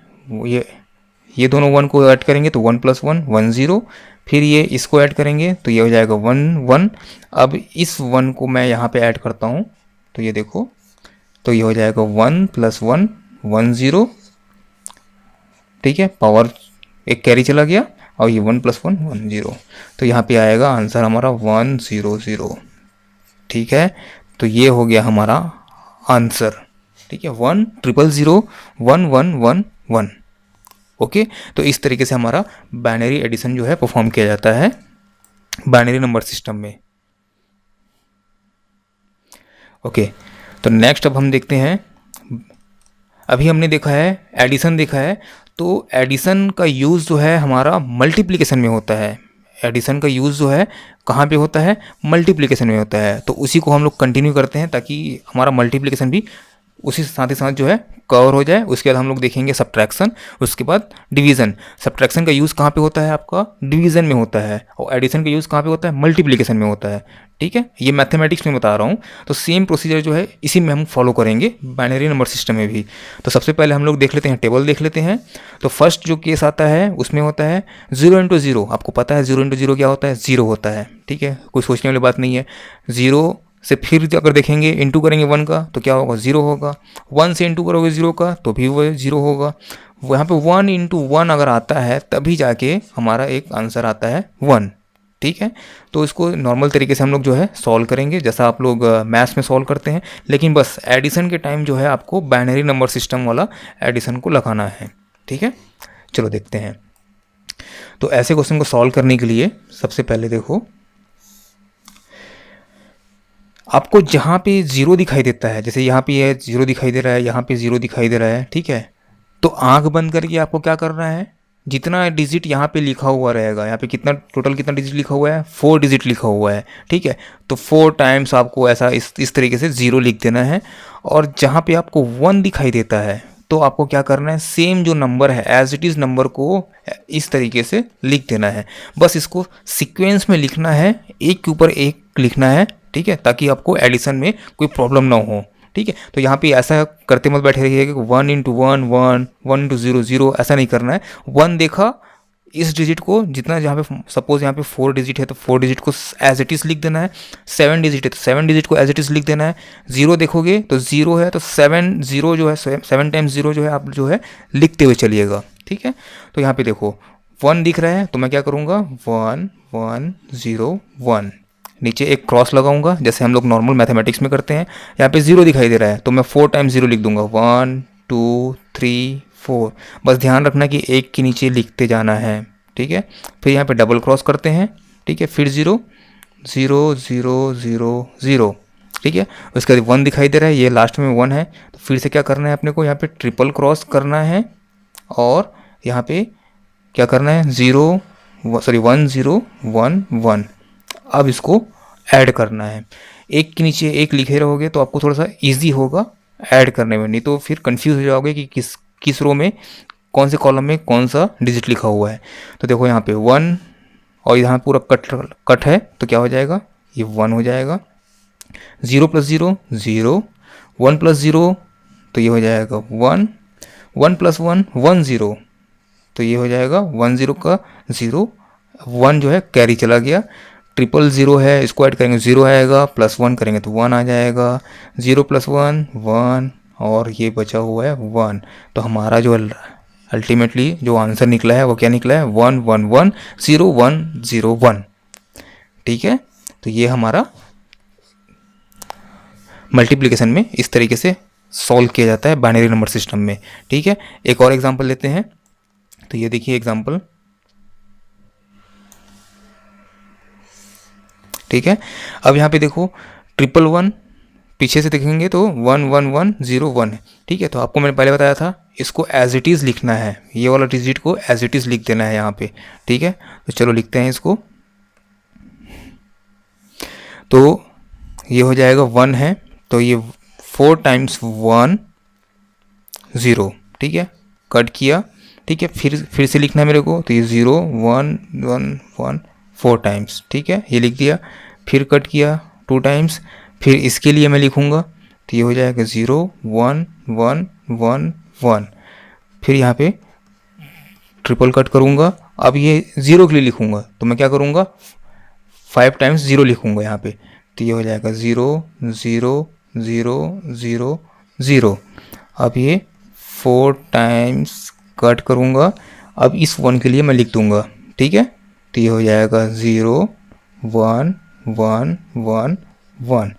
ये दोनों 1 को ऐड करेंगे तो 1 + 1 10, फिर ये इसको ऐड करेंगे तो ये हो जाएगा 1 1। अब इस 1 को मैं यहाँ पे ऐड करता हूँ तो ये देखो, तो ये हो जाएगा 1 + 1 10, ठीक है, पावर एक कैरी चला गया, और ये 1 + 1 10, तो यहाँ पे आएगा आंसर हमारा 100, ठीक है। तो ये हो गया हमारा आंसर, ठीक है, 1 000 1 1 1 1। ओके, तो इस तरीके से हमारा बाइनरी एडिशन जो है परफॉर्म किया जाता है बाइनरी नंबर सिस्टम में। ओके, तो नेक्स्ट अब हम देखते हैं, अभी हमने देखा है एडिशन देखा है, तो एडिशन का यूज़ जो है हमारा मल्टीप्लिकेशन में होता है। एडिशन का यूज़ जो है कहाँ पे होता है, मल्टीप्लिकेशन में होता है। तो उसी को हम लोग कंटिन्यू करते हैं ताकि हमारा मल्टीप्लिकेशन भी उसी साथ ही साथ जो है कवर हो जाए। उसके बाद हम लोग देखेंगे सब्ट्रैक्शन, उसके बाद डिवीज़न। सब्ट्रैक्शन का यूज़ कहाँ पे होता है, आपका डिवीज़न में होता है, और एडिशन का यूज़ कहाँ पे होता है, मल्टीप्लिकेशन में होता है, ठीक है। ये मैथमेटिक्स में बता रहा हूँ, तो सेम प्रोसीजर जो है इसी में हम फॉलो करेंगे बाइनरी नंबर सिस्टम में भी। तो सबसे पहले हम लोग देख लेते हैं, टेबल देख लेते हैं। तो फर्स्ट जो केस आता है उसमें होता है 0 × 0। आपको पता है 0 × 0 क्या होता है, 0 होता है, ठीक है, कोई सोचने वाली बात नहीं है। 0 से फिर अगर देखेंगे इंटू करेंगे 1 का तो क्या होगा, 0 होगा। 1 से इंटू करोगे 0 का तो भी वो 0 होगा। यहाँ पे 1 × 1 अगर आता है तभी जाके हमारा एक आंसर आता है 1, ठीक है। तो इसको नॉर्मल तरीके से हम लोग जो है सॉल्व करेंगे, जैसा आप लोग मैथ्स में सॉल्व करते हैं, लेकिन बस एडिशन के टाइम जो है आपको बाइनरी नंबर सिस्टम वाला एडिशन को लगाना है, ठीक है। चलो देखते हैं। तो ऐसे क्वेश्चन को सॉल्व करने के लिए सबसे पहले देखो, आपको जहाँ पे 0 दिखाई देता है, जैसे यहाँ पे ये 0 दिखाई दे रहा है, यहाँ पे 0 दिखाई दे रहा है, ठीक है, तो आंख बंद करके आपको क्या करना है, जितना डिजिट यहाँ पे लिखा हुआ रहेगा, यहाँ पे कितना टोटल कितना डिजिट लिखा हुआ है, 4 डिजिट लिखा हुआ है, ठीक है, तो 4 टाइम्स आपको ऐसा इस तरीके से 0 लिख देना है। और जहाँ पे आपको 1 दिखाई देता है तो आपको क्या करना है, सेम जो नंबर है एज इट इज़ नंबर को इस तरीके से लिख देना है। बस इसको सीक्वेंस में लिखना है, एक के ऊपर एक लिखना है, ठीक है, ताकि आपको एडिशन में कोई प्रॉब्लम ना हो, ठीक है। तो यहाँ पे ऐसा करते मत बैठे रहिए कि 1 × 1 1 1 × 0 0, ऐसा नहीं करना है। 1 देखा, इस डिजिट को जितना, जहाँ पे सपोज यहाँ पे 4 डिजिट है तो 4 डिजिट को एज इट इज़ लिख देना है। 7 डिजिट है तो 7 डिजिट को एज इट इज़ लिख देना है। 0 देखोगे तो 0 है तो 7 0 जो है 7 टाइम्स 0 जो है आप जो है लिखते हुए चलिएगा, ठीक है। तो यहाँ पे देखो 1 दिख रहा है तो मैं क्या करूँगा, 1 1 0 1, नीचे एक क्रॉस लगाऊंगा जैसे हम लोग नॉर्मल मैथमेटिक्स में करते हैं। यहाँ पे 0 दिखाई दे रहा है तो मैं 4 टाइम्स 0 लिख दूंगा, 1 2 3 4। बस ध्यान रखना कि एक के नीचे लिखते जाना है, ठीक है। फिर यहाँ पे डबल क्रॉस करते हैं, ठीक है, फिर 0 0 0 0 0, ठीक है। उसके बाद 1 दिखाई दे रहा है, ये लास्ट में 1 है, तो फिर से क्या करना है अपने को, यहाँ पे ट्रिपल क्रॉस करना है और यहाँ पे क्या करना है, 1 0 1 1। अब इसको ऐड करना है, एक के नीचे एक लिखे रहोगे तो आपको थोड़ा सा इजी होगा ऐड करने में, नहीं तो फिर कंफ्यूज हो जाओगे कि किस रो में कौन से कॉलम में कौन सा डिजिट लिखा हुआ है। तो देखो यहाँ पे 1 और यहाँ पूरा कट है तो क्या हो जाएगा, ये 1 हो जाएगा। 0 + 0 0, 1 + 0 तो ये हो जाएगा 1, 1 + 1 1 0 तो ये हो जाएगा 1 0 का 0, 1 जो है कैरी चला गया। 000 है, इसको ऐड करेंगे 0 आएगा, +1 करेंगे तो 1 आ जाएगा। 0 + 1 1 और ये बचा हुआ है 1। तो हमारा जो अल्टीमेटली जो आंसर निकला है वो क्या निकला है, 1 1 1 0 1 0 1, ठीक है। तो ये हमारा मल्टीप्लिकेशन में इस तरीके से सॉल्व किया जाता है बाइनरी नंबर सिस्टम में। ठीक है, एक और एग्जांपल लेते हैं। तो ये देखिए एग्जांपल, ठीक है। अब यहाँ पे देखो 111, पीछे से देखेंगे तो 11101 है। ठीक है, तो आपको मैंने पहले बताया था इसको एज इट इज़ लिखना है, ये वाला डिजिट को एज इट इज़ लिख देना है यहाँ पे। ठीक है, तो चलो लिखते हैं इसको। तो ये हो जाएगा 1 है, तो ये 4 टाइम्स 1 0। ठीक है, कट किया। ठीक है, फिर से लिखना है मेरे को, तो ये 0 1 1 1 4 टाइम्स। ठीक है, ये लिख दिया। फिर कट किया 2 टाइम्स, फिर इसके लिए मैं लिखूँगा, तो ये हो जाएगा 0 1 1 1 1। फिर यहाँ पे ट्रिपल कट करूँगा। अब ये 0 के लिए लिखूँगा, तो मैं क्या करूँगा, 5 टाइम्स 0 लिखूँगा यहाँ पे, तो ये हो जाएगा 0 0 0 0 0। अब ये 4 टाइम्स कट करूँगा। अब इस 1 के लिए मैं लिख दूँगा। ठीक है, तो ये हो जाएगा 0 1 1 1 1।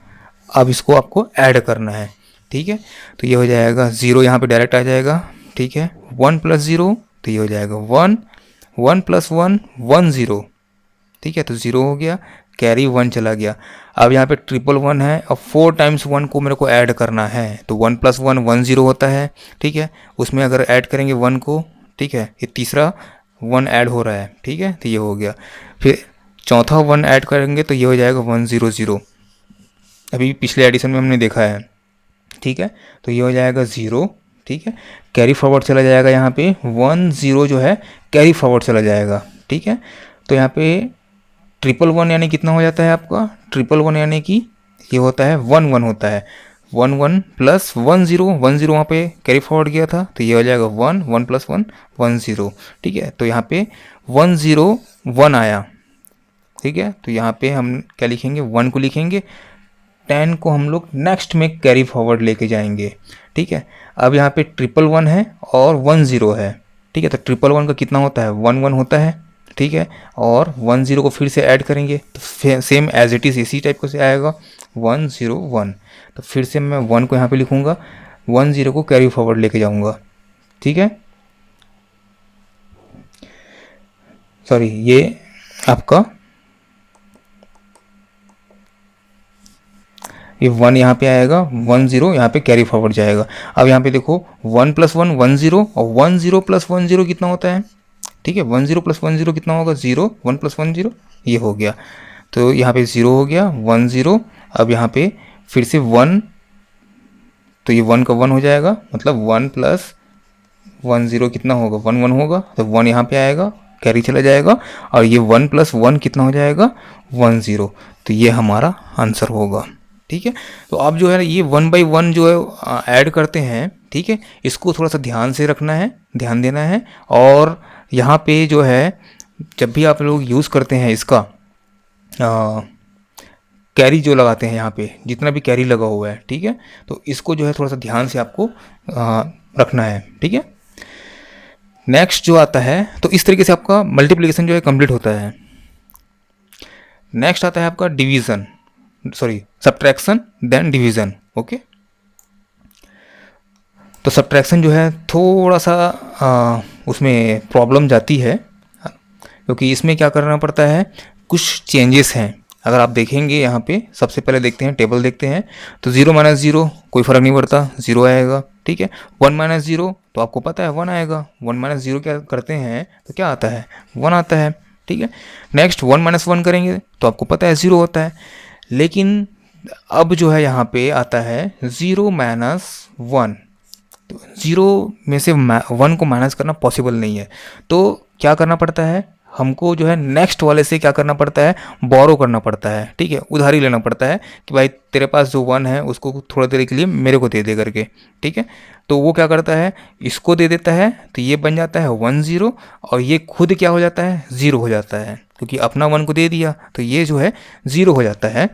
अब इसको आपको ऐड करना है। ठीक है, तो ये हो जाएगा 0 यहाँ पे डायरेक्ट आ जाएगा। ठीक है, 1 प्लस 0, तो ये हो जाएगा 1 1 प्लस 1 1 0। ठीक है, तो 0 हो गया, कैरी 1 चला गया। अब यहाँ पे 111 है और 4 टाइम्स 1 को मेरे को ऐड करना है, तो 1 प्लस 1 1 0 होता है। ठीक है, उसमें अगर ऐड करेंगे 1 को, ठीक है, ये तीसरा 1 ऐड हो रहा है। ठीक है, तो ये हो गया। फिर चौथा 1 ऐड करेंगे तो ये हो जाएगा 1 0 0। अभी पिछले एडिशन में हमने देखा है। ठीक है, तो ये हो जाएगा 0। ठीक है, कैरी फॉरवर्ड चला जाएगा, यहाँ पे 1 0 जो है कैरी फॉरवर्ड चला जाएगा। ठीक है, तो यहाँ पे 111 यानी कितना हो जाता है आपका, 111 यानी कि ये होता है 1 1 होता है। 1 1 प्लस 1 0, 1 0 वहाँ पे कैरी फॉरवर्ड गया था, तो ये हो जाएगा 1 1 प्लस 1 1 0। ठीक है, तो यहाँ पे 1 0 1 आया। ठीक है, तो यहाँ पे हम क्या लिखेंगे, 1 को लिखेंगे, 10 को हम लोग नेक्स्ट में कैरी फॉरवर्ड लेके जाएंगे। ठीक है, अब यहाँ पे 111 है और 1 0 है। ठीक है, तो 111 का कितना होता है, 1 1 होता है। ठीक है, और 1 0 को फिर से ऐड करेंगे तो सेम एज इट इज़ इसी टाइप को से आएगा 1 0 1। तो फिर से मैं 1 को यहाँ पे लिखूँगा, 1 0 को कैरी फॉरवर्ड लेके जाऊँगा। ठीक है, सॉरी, ये आपका ये 1 यहाँ पे आएगा, 1 0 यहाँ पे कैरी फॉरवर्ड जाएगा। अब यहाँ पे देखो 1 प्लस 1 1 0 और 1 0 प्लस 1 0 कितना होता है। ठीक है, 1 0 प्लस 1 0 कितना होगा, 0 1 प्लस 1 0, ये हो गया। तो यहाँ पे 0 हो गया, 1 0। अब यहाँ पे फिर से 1, तो ये 1 का 1 हो जाएगा, मतलब 1 प्लस 1 0 कितना होगा, 1 1 होगा, तो 1 यहाँ पे आएगा, कैरी चला जाएगा, और ये 1 प्लस 1 कितना हो जाएगा, 1 0। तो ये हमारा आंसर होगा। ठीक है, तो आप जो है ये 1 बाई 1 जो है ऐड करते हैं। ठीक है, इसको थोड़ा सा ध्यान से रखना है, ध्यान देना है। और यहाँ पे जो है जब भी आप लोग यूज़ करते हैं इसका कैरी जो लगाते हैं, यहाँ पे जितना भी कैरी लगा हुआ है, ठीक है, तो इसको जो है थोड़ा सा ध्यान से आपको रखना है। ठीक है, नेक्स्ट जो आता है, तो इस तरीके से आपका मल्टीप्लिकेशन जो है कंप्लीट होता है। नेक्स्ट आता है आपका division, sorry subtraction then division. Okay, तो सब्ट्रैक्शन जो है थोड़ा सा उसमें प्रॉब्लम जाती है, क्योंकि इसमें क्या करना पड़ता है, कुछ चेंजेस हैं। अगर आप देखेंगे यहाँ पे, सबसे पहले देखते हैं, टेबल देखते हैं, तो 0 माइनस 0 कोई फ़र्क नहीं पड़ता, 0 आएगा। ठीक है, 1 माइनस 0 तो आपको पता है 1 आएगा। 1 माइनस 0 क्या करते हैं तो क्या आता है, 1 आता है। ठीक है, नेक्स्ट 1 माइनस 1 करेंगे तो आपको पता है 0 होता है। लेकिन अब जो है यहाँ पे आता है 0 माइनस 1, तो 0 में से 1 को माइनस करना पॉसिबल नहीं है, तो क्या करना पड़ता है हमको, जो है नेक्स्ट वाले से क्या करना पड़ता है, बोरो करना पड़ता है। ठीक है, उधारी लेना पड़ता है कि भाई तेरे पास जो 1 है उसको थोड़ा देर के लिए मेरे को दे दे करके। ठीक है, तो वो क्या करता है, इसको दे देता है, तो ये बन जाता है 1 0, और ये खुद क्या हो जाता है, 0 हो जाता है, क्योंकि अपना 1 को दे दिया, तो ये जो है 0 हो जाता है,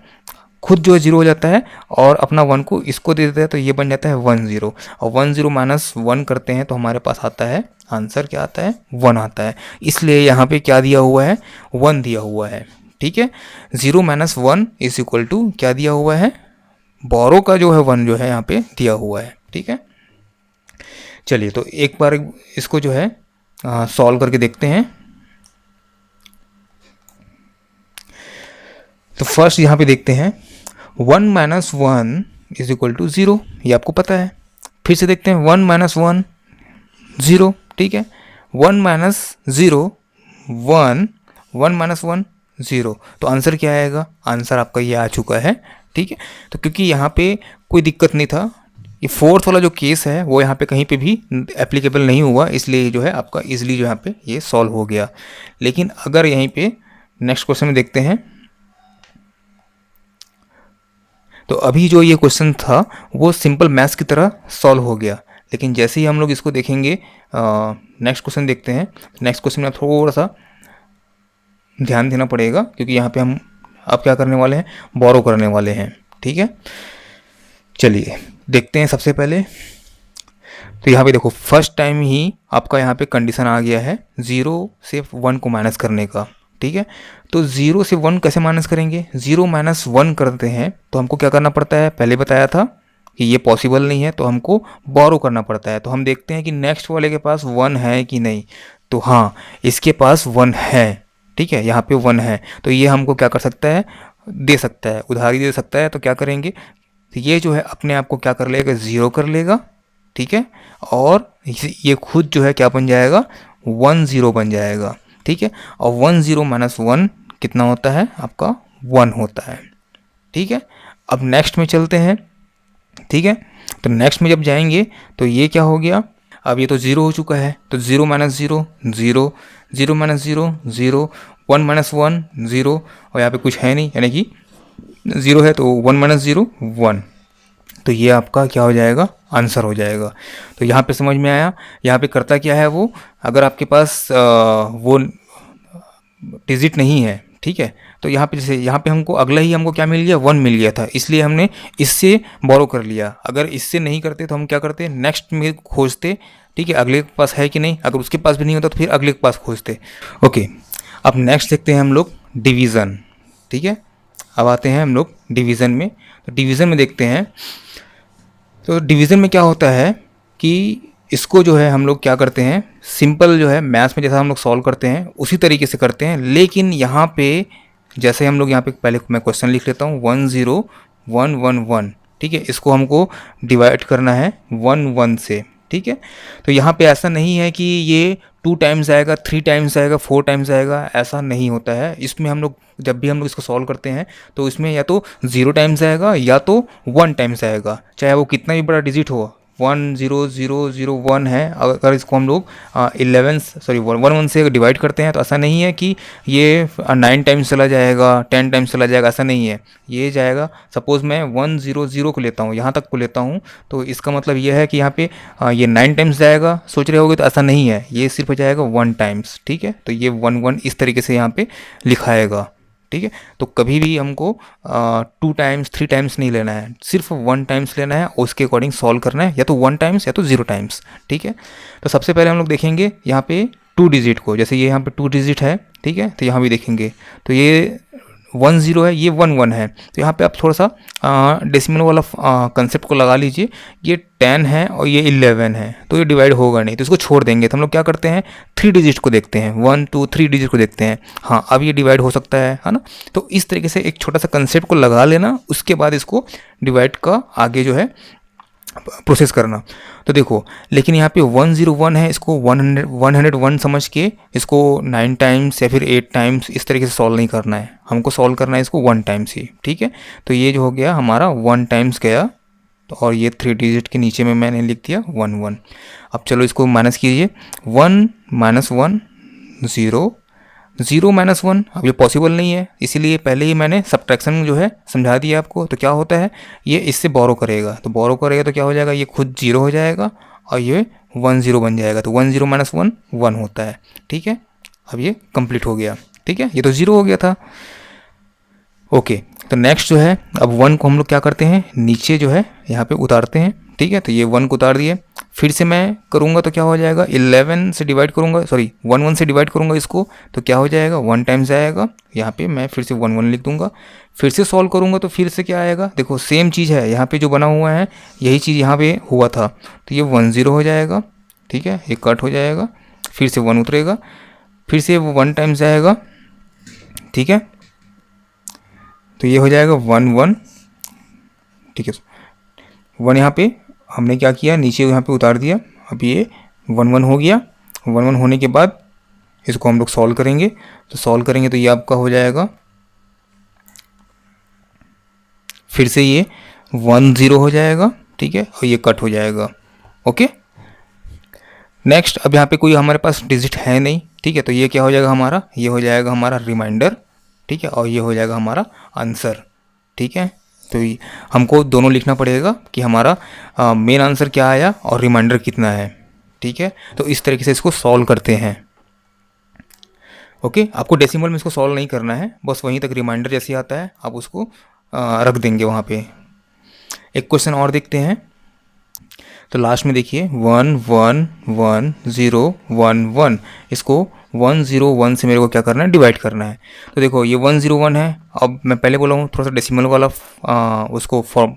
खुद जो है 0 हो जाता है, और अपना 1 को इसको दे देता है, तो ये बन जाता है 1 0। और 1 0 माइनस 1 करते हैं तो हमारे पास आता है आंसर, क्या आता है, 1 आता है। इसलिए यहाँ पे क्या दिया हुआ है, 1 दिया हुआ है। ठीक है, 0 माइनस 1 इज इक्वल टू क्या दिया हुआ है, बोरो का जो है 1 जो है यहाँ पे दिया हुआ है। ठीक है, चलिए तो एक बार इसको जो है सॉल्व करके देखते हैं। तो फर्स्ट यहाँ पे देखते हैं 1 माइनस 1 इज इक्वल टू 0, ये आपको पता है। फिर से देखते हैं 1 माइनस 1 0, ठीक है, 1 माइनस 0 1, 1 माइनस 1 0, तो आंसर क्या आएगा? आंसर आपका ये आ चुका है, ठीक है। तो क्योंकि यहाँ पे कोई दिक्कत नहीं था, ये फोर्थ वाला जो केस है वो यहाँ पे कहीं पे भी एप्लीकेबल नहीं हुआ, इसलिए जो है आपका इजीली जो यहाँ पे ये सॉल्व हो गया। लेकिन अगर यहीं पे नेक्स्ट क्वेश्चन में देखते हैं, तो अभी जो ये क्वेश्चन था वो सिंपल मैथ्स की तरह सॉल्व हो गया, लेकिन जैसे ही हम लोग इसको देखेंगे, नेक्स्ट क्वेश्चन देखते हैं। नेक्स्ट क्वेश्चन में थोड़ा सा ध्यान देना पड़ेगा, क्योंकि यहाँ पे हम अब क्या करने वाले हैं, बोरो करने वाले हैं, ठीक है। चलिए देखते हैं सबसे पहले। तो यहाँ पे देखो फर्स्ट टाइम ही आपका यहाँ पे कंडीशन आ गया है 0 से 1 को माइनस करने का, ठीक है। तो 0 से 1 कैसे माइनस करेंगे? 0 माइनस 1 करते हैं तो हमको क्या करना पड़ता है, पहले बताया था कि ये पॉसिबल नहीं है, तो हमको बोरो करना पड़ता है। तो हम देखते हैं कि नेक्स्ट वाले के पास 1 है कि नहीं। तो हाँ, इसके पास 1 है, ठीक है, यहाँ पे 1 है, तो ये हमको क्या कर सकता है, दे सकता है, उधारी दे सकता है। तो क्या करेंगे, तो ये जो है अपने आप को क्या कर लेगा, 0 कर लेगा, ठीक है, और ये खुद जो है क्या बन जाएगा, 1 0 बन जाएगा, ठीक है। और 1 0 माइनस 1 कितना होता है आपका, 1 होता है, ठीक है। अब नेक्स्ट में चलते हैं, ठीक है। तो नेक्स्ट में जब जाएंगे तो ये क्या हो गया, अब ये तो 0 हो चुका है, तो 0 माइनस 0 0, 0 माइनस 0 0, 1 माइनस 1 0, और यहाँ पे कुछ है नहीं, यानी कि 0 है, तो 1 माइनस 0 1, तो ये आपका क्या हो जाएगा, आंसर हो जाएगा। तो यहाँ पे समझ में आया, यहाँ पे करता क्या है वो, अगर आपके पास वो डिजिट नहीं है, ठीक है, तो यहाँ पे जैसे यहाँ पे हमको अगला ही हमको क्या मिल गया, 1 मिल गया था, इसलिए हमने इससे बोरो कर लिया। अगर इससे नहीं करते तो हम क्या करते, नेक्स्ट में खोजते, ठीक है, अगले के पास है कि नहीं, अगर उसके पास भी नहीं होता तो फिर अगले के पास खोजते। ओके, अब नेक्स्ट देखते हैं हम लोग डिवीज़न, ठीक है। अब आते हैं हम लोग डिवीज़न में। तो डिवीज़न में देखते हैं, तो डिवीज़न में क्या होता है कि इसको जो है हम लोग क्या करते हैं, सिंपल जो है मैथ्स में जैसा हम लोग सॉल्व करते हैं उसी तरीके से करते हैं, लेकिन यहाँ पे जैसे हम लोग यहाँ पे पहले मैं क्वेश्चन लिख लेता हूँ 1 0 1 1 1, ठीक है, इसको हमको डिवाइड करना है 1 1 से, ठीक है। तो यहाँ पे ऐसा नहीं है कि ये 2 टाइम्स आएगा, 3 टाइम्स आएगा, 4 टाइम्स आएगा, ऐसा नहीं होता है। इसमें हम लोग जब भी हम लोग इसको सॉल्व करते हैं तो इसमें या तो 0 टाइम्स आएगा या तो 1 टाइम्स आएगा, चाहे वो कितना भी बड़ा डिजिट हो। 1 0 0 0 1 है, अगर इसको हम लोग 11 1 से डिवाइड करते हैं तो ऐसा नहीं है कि ये 9 टाइम्स चला जाएगा, 10 टाइम्स चला जाएगा, ऐसा नहीं है। ये जाएगा, सपोज़ मैं 1 0 0 को लेता हूँ, यहाँ तक को लेता हूँ, तो इसका मतलब ये है कि यहाँ पे ये 9 टाइम्स जाएगा, सोच रहे होगे, तो ऐसा नहीं है, ये सिर्फ जाएगा 1 टाइम्स, ठीक है। तो ये 1 1 इस तरीके से यहाँ पे लिखाएगा, ठीक है। तो कभी भी हमको 2 टाइम्स 3 टाइम्स नहीं लेना है, सिर्फ 1 टाइम्स लेना है, उसके अकॉर्डिंग सॉल्व करना है, या तो 1 टाइम्स या तो 0 टाइम्स, ठीक है। तो सबसे पहले हम लोग देखेंगे यहाँ पे 2 डिजिट को, जैसे ये यहाँ पे 2 डिजिट है, ठीक है, तो यहाँ भी देखेंगे, तो ये 1 0 है, ये 1 1 है, तो यहाँ पे आप थोड़ा सा डेसिमल वाला कंसेप्ट को लगा लीजिए। ये 10 है और ये 11 है, तो ये डिवाइड होगा नहीं, तो इसको छोड़ देंगे। तो हम लोग क्या करते हैं, 3 डिजिट को देखते हैं, 1 2 3 डिजिट को देखते हैं, हाँ अब ये डिवाइड हो सकता है ना। तो इस तरीके से एक छोटा सा कंसेप्ट को लगा लेना, उसके बाद इसको डिवाइड का आगे जो है प्रोसेस करना। तो देखो, लेकिन यहाँ पे 1 0 1 है, इसको 101 समझ के इसको 9 टाइम्स या फिर 8 टाइम्स इस तरीके से सॉल्व नहीं करना है, हमको सॉल्व करना है इसको 1 टाइम्स ही, ठीक है। तो ये जो हो गया हमारा 1 टाइम्स गया, तो और ये 3 डिजिट के नीचे में मैंने लिख दिया 1 1। अब चलो इसको माइनस कीजिए, 1 माइनस 1 0, 0 माइनस 1, अब ये पॉसिबल नहीं है, इसीलिए पहले ही मैंने सब्ट्रैक्शन जो है समझा दिया आपको। तो क्या होता है, ये इससे बोरो करेगा, तो बोरो करेगा तो क्या हो जाएगा, ये खुद 0 हो जाएगा और ये 1 0 बन जाएगा, तो 1 0 माइनस 1 1 होता है, ठीक है। अब ये कंप्लीट हो गया, ठीक है, ये तो 0 हो गया था। ओके, तो नेक्स्ट जो है, अब 1 को हम लोग क्या करते हैं, नीचे जो है यहाँ पे उतारते हैं, ठीक है, तो ये 1 को उतार दिए। फिर से मैं करूँगा तो क्या हो जाएगा, 11 से डिवाइड करूँगा, सॉरी 1 से डिवाइड करूँगा इसको, तो क्या हो जाएगा, 1 टाइम्स आएगा। यहाँ पे मैं फिर से 1 लिख दूँगा। फिर से सॉल्व करूँगा तो फिर से क्या आएगा, देखो सेम चीज़ है, यहाँ पे जो बना हुआ है यही चीज़ यहाँ पे हुआ था, तो ये 10 हो जाएगा। ठीक है, ये कट हो जाएगा, फिर से 1 उतरेगा, फिर से वो 1 टाइम्स आएगा। ठीक है, तो ये हो जाएगा 1 ठीक है, 1 यहाँ पे हमने क्या किया, नीचे यहाँ पे उतार दिया। अब ये 1 हो गया। 1 होने के बाद इसको हम लोग सॉल्व करेंगे, तो सॉल्व करेंगे तो ये आपका हो जाएगा, फिर से ये 10 हो जाएगा। ठीक है, और ये कट हो जाएगा। ओके, नेक्स्ट, अब यहाँ पे कोई हमारे पास डिजिट है नहीं। ठीक है, तो ये क्या हो जाएगा हमारा, ये हो जाएगा हमारा रिमाइंडर। ठीक है, और ये हो जाएगा हमारा आंसर। ठीक है, तो हमको दोनों लिखना पड़ेगा कि हमारा मेन आंसर क्या आया और रिमाइंडर कितना है। ठीक है, तो इस तरीके से इसको सॉल्व करते हैं। ओके, आपको डेसिमल में इसको सॉल्व नहीं करना है, बस वहीं तक रिमाइंडर जैसे आता है आप उसको रख देंगे वहाँ पे। एक क्वेश्चन और देखते हैं, तो लास्ट में देखिए 1 1 1 0 1 1, इसको 101 से मेरे को क्या करना है, डिवाइड करना है। तो देखो ये 101 है। अब मैं पहले बोला हूँ थोड़ा सा डेसिमल वाला उसको फॉर्म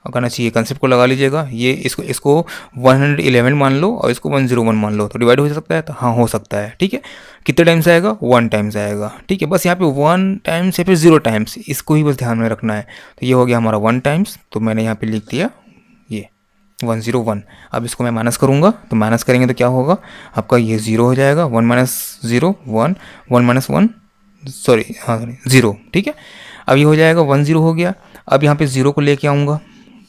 करना चाहिए, कंसेप्ट को लगा लीजिएगा। ये इसको 111 मान लो और इसको 101 मान लो, तो डिवाइड हो सकता है, तो हाँ हो सकता है। ठीक है, कितने टाइम्स आएगा, 1 टाइम्स आएगा। ठीक है, बस यहाँ पे 1 टाइम्स या फिर 0 टाइम्स, इसको ही बस ध्यान में रखना है। तो ये हो गया हमारा 1 टाइम्स, तो मैंने यहाँ पे लिख दिया ये 101। अब इसको मैं माइनस करूँगा, तो माइनस करेंगे तो क्या होगा आपका, ये 0 हो जाएगा। 1 - 0 1, 1 - 1 सॉरी हाँ 0। ठीक है, अब ये हो जाएगा 10 हो गया। अब यहाँ पे 0 को लेके आऊँगा।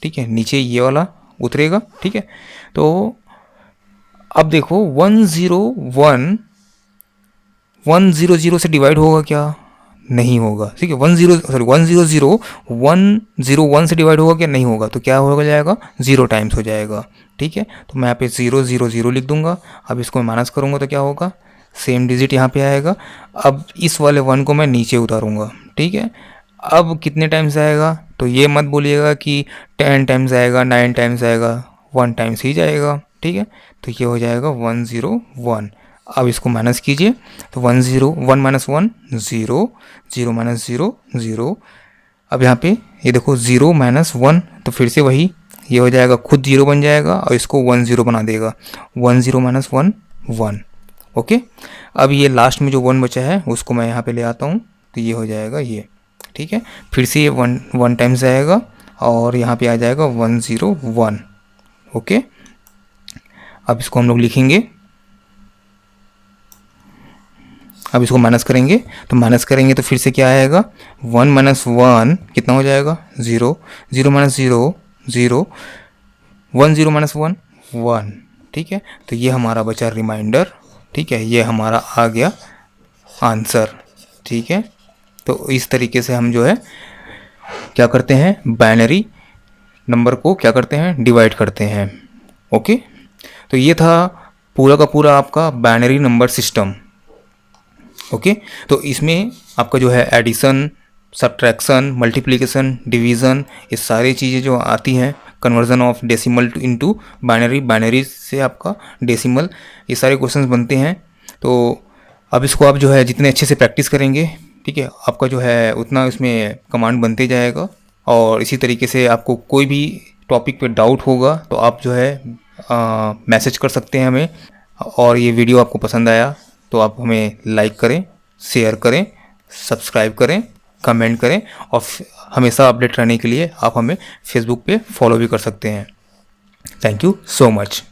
ठीक है, नीचे ये वाला उतरेगा। ठीक है, तो अब देखो 101 100 से डिवाइड होगा क्या, नहीं होगा। ठीक है, 100 101 से डिवाइड होगा क्या, नहीं होगा। तो क्या हो जाएगा, 0 टाइम्स हो जाएगा। ठीक है, तो मैं यहाँ पे 0 0 0 लिख दूंगा। अब इसको मैं माइनस करूँगा तो क्या होगा, सेम डिजिट यहाँ पे आएगा। अब इस वाले 1 को मैं नीचे उतारूँगा। ठीक है, अब कितने टाइम्स आएगा, तो ये मत बोलिएगा कि 10 टाइम्स आएगा, 9 टाइम्स आएगा, 1 टाइम्स ही जाएगा। ठीक है, तो ये हो जाएगा 101। अब इसको माइनस कीजिए, तो 1 0 1 - 1 0 0 - 0 0। अब यहाँ पे ये देखो 0 - 1, तो फिर से वही ये हो जाएगा, खुद 0 बन जाएगा और इसको 1 0 बना देगा। 1 0 - 1 1। ओके, अब ये लास्ट में जो 1 बचा है उसको मैं यहाँ पे ले आता हूँ, तो ये हो जाएगा ये। ठीक है, फिर से ये 1 टाइम्स आएगा और यहाँ पे आ जाएगा 101। ओके, अब इसको हम लोग लिखेंगे। अब इसको माइनस करेंगे, तो माइनस करेंगे तो फिर से क्या आएगा, 1 - 1 कितना हो जाएगा, 0 0 - 0 0 1 0 - 1 1। ठीक है, तो ये हमारा बचा रिमाइंडर। ठीक है, ये हमारा आ गया आंसर। ठीक है, तो इस तरीके से हम जो है क्या करते हैं, बाइनरी नंबर को क्या करते हैं, डिवाइड करते हैं। ओके, तो ये था पूरा का पूरा आपका बाइनरी नंबर सिस्टम। ओके, तो इसमें आपका जो है एडिशन, सब्ट्रैक्शन, मल्टीप्लिकेशन, डिवीज़न, ये सारी चीज़ें जो आती हैं, conversion of decimal into binary, binary से आपका डेसिमल, ये सारे क्वेश्चंस बनते हैं। तो अब इसको आप जो है जितने अच्छे से प्रैक्टिस करेंगे, ठीक है, आपका जो है उतना इसमें कमांड बनते जाएगा। और इसी तरीके से आपको कोई भी टॉपिक पे डाउट होगा तो आप जो है मैसेज कर सकते हैं हमें। और ये वीडियो आपको पसंद आया तो आप हमें लाइक करें, शेयर करें, सब्सक्राइब करें, कमेंट करें, और हमेशा अपडेट रहने के लिए आप हमें फेसबुक पे फॉलो भी कर सकते हैं। Thank you so much.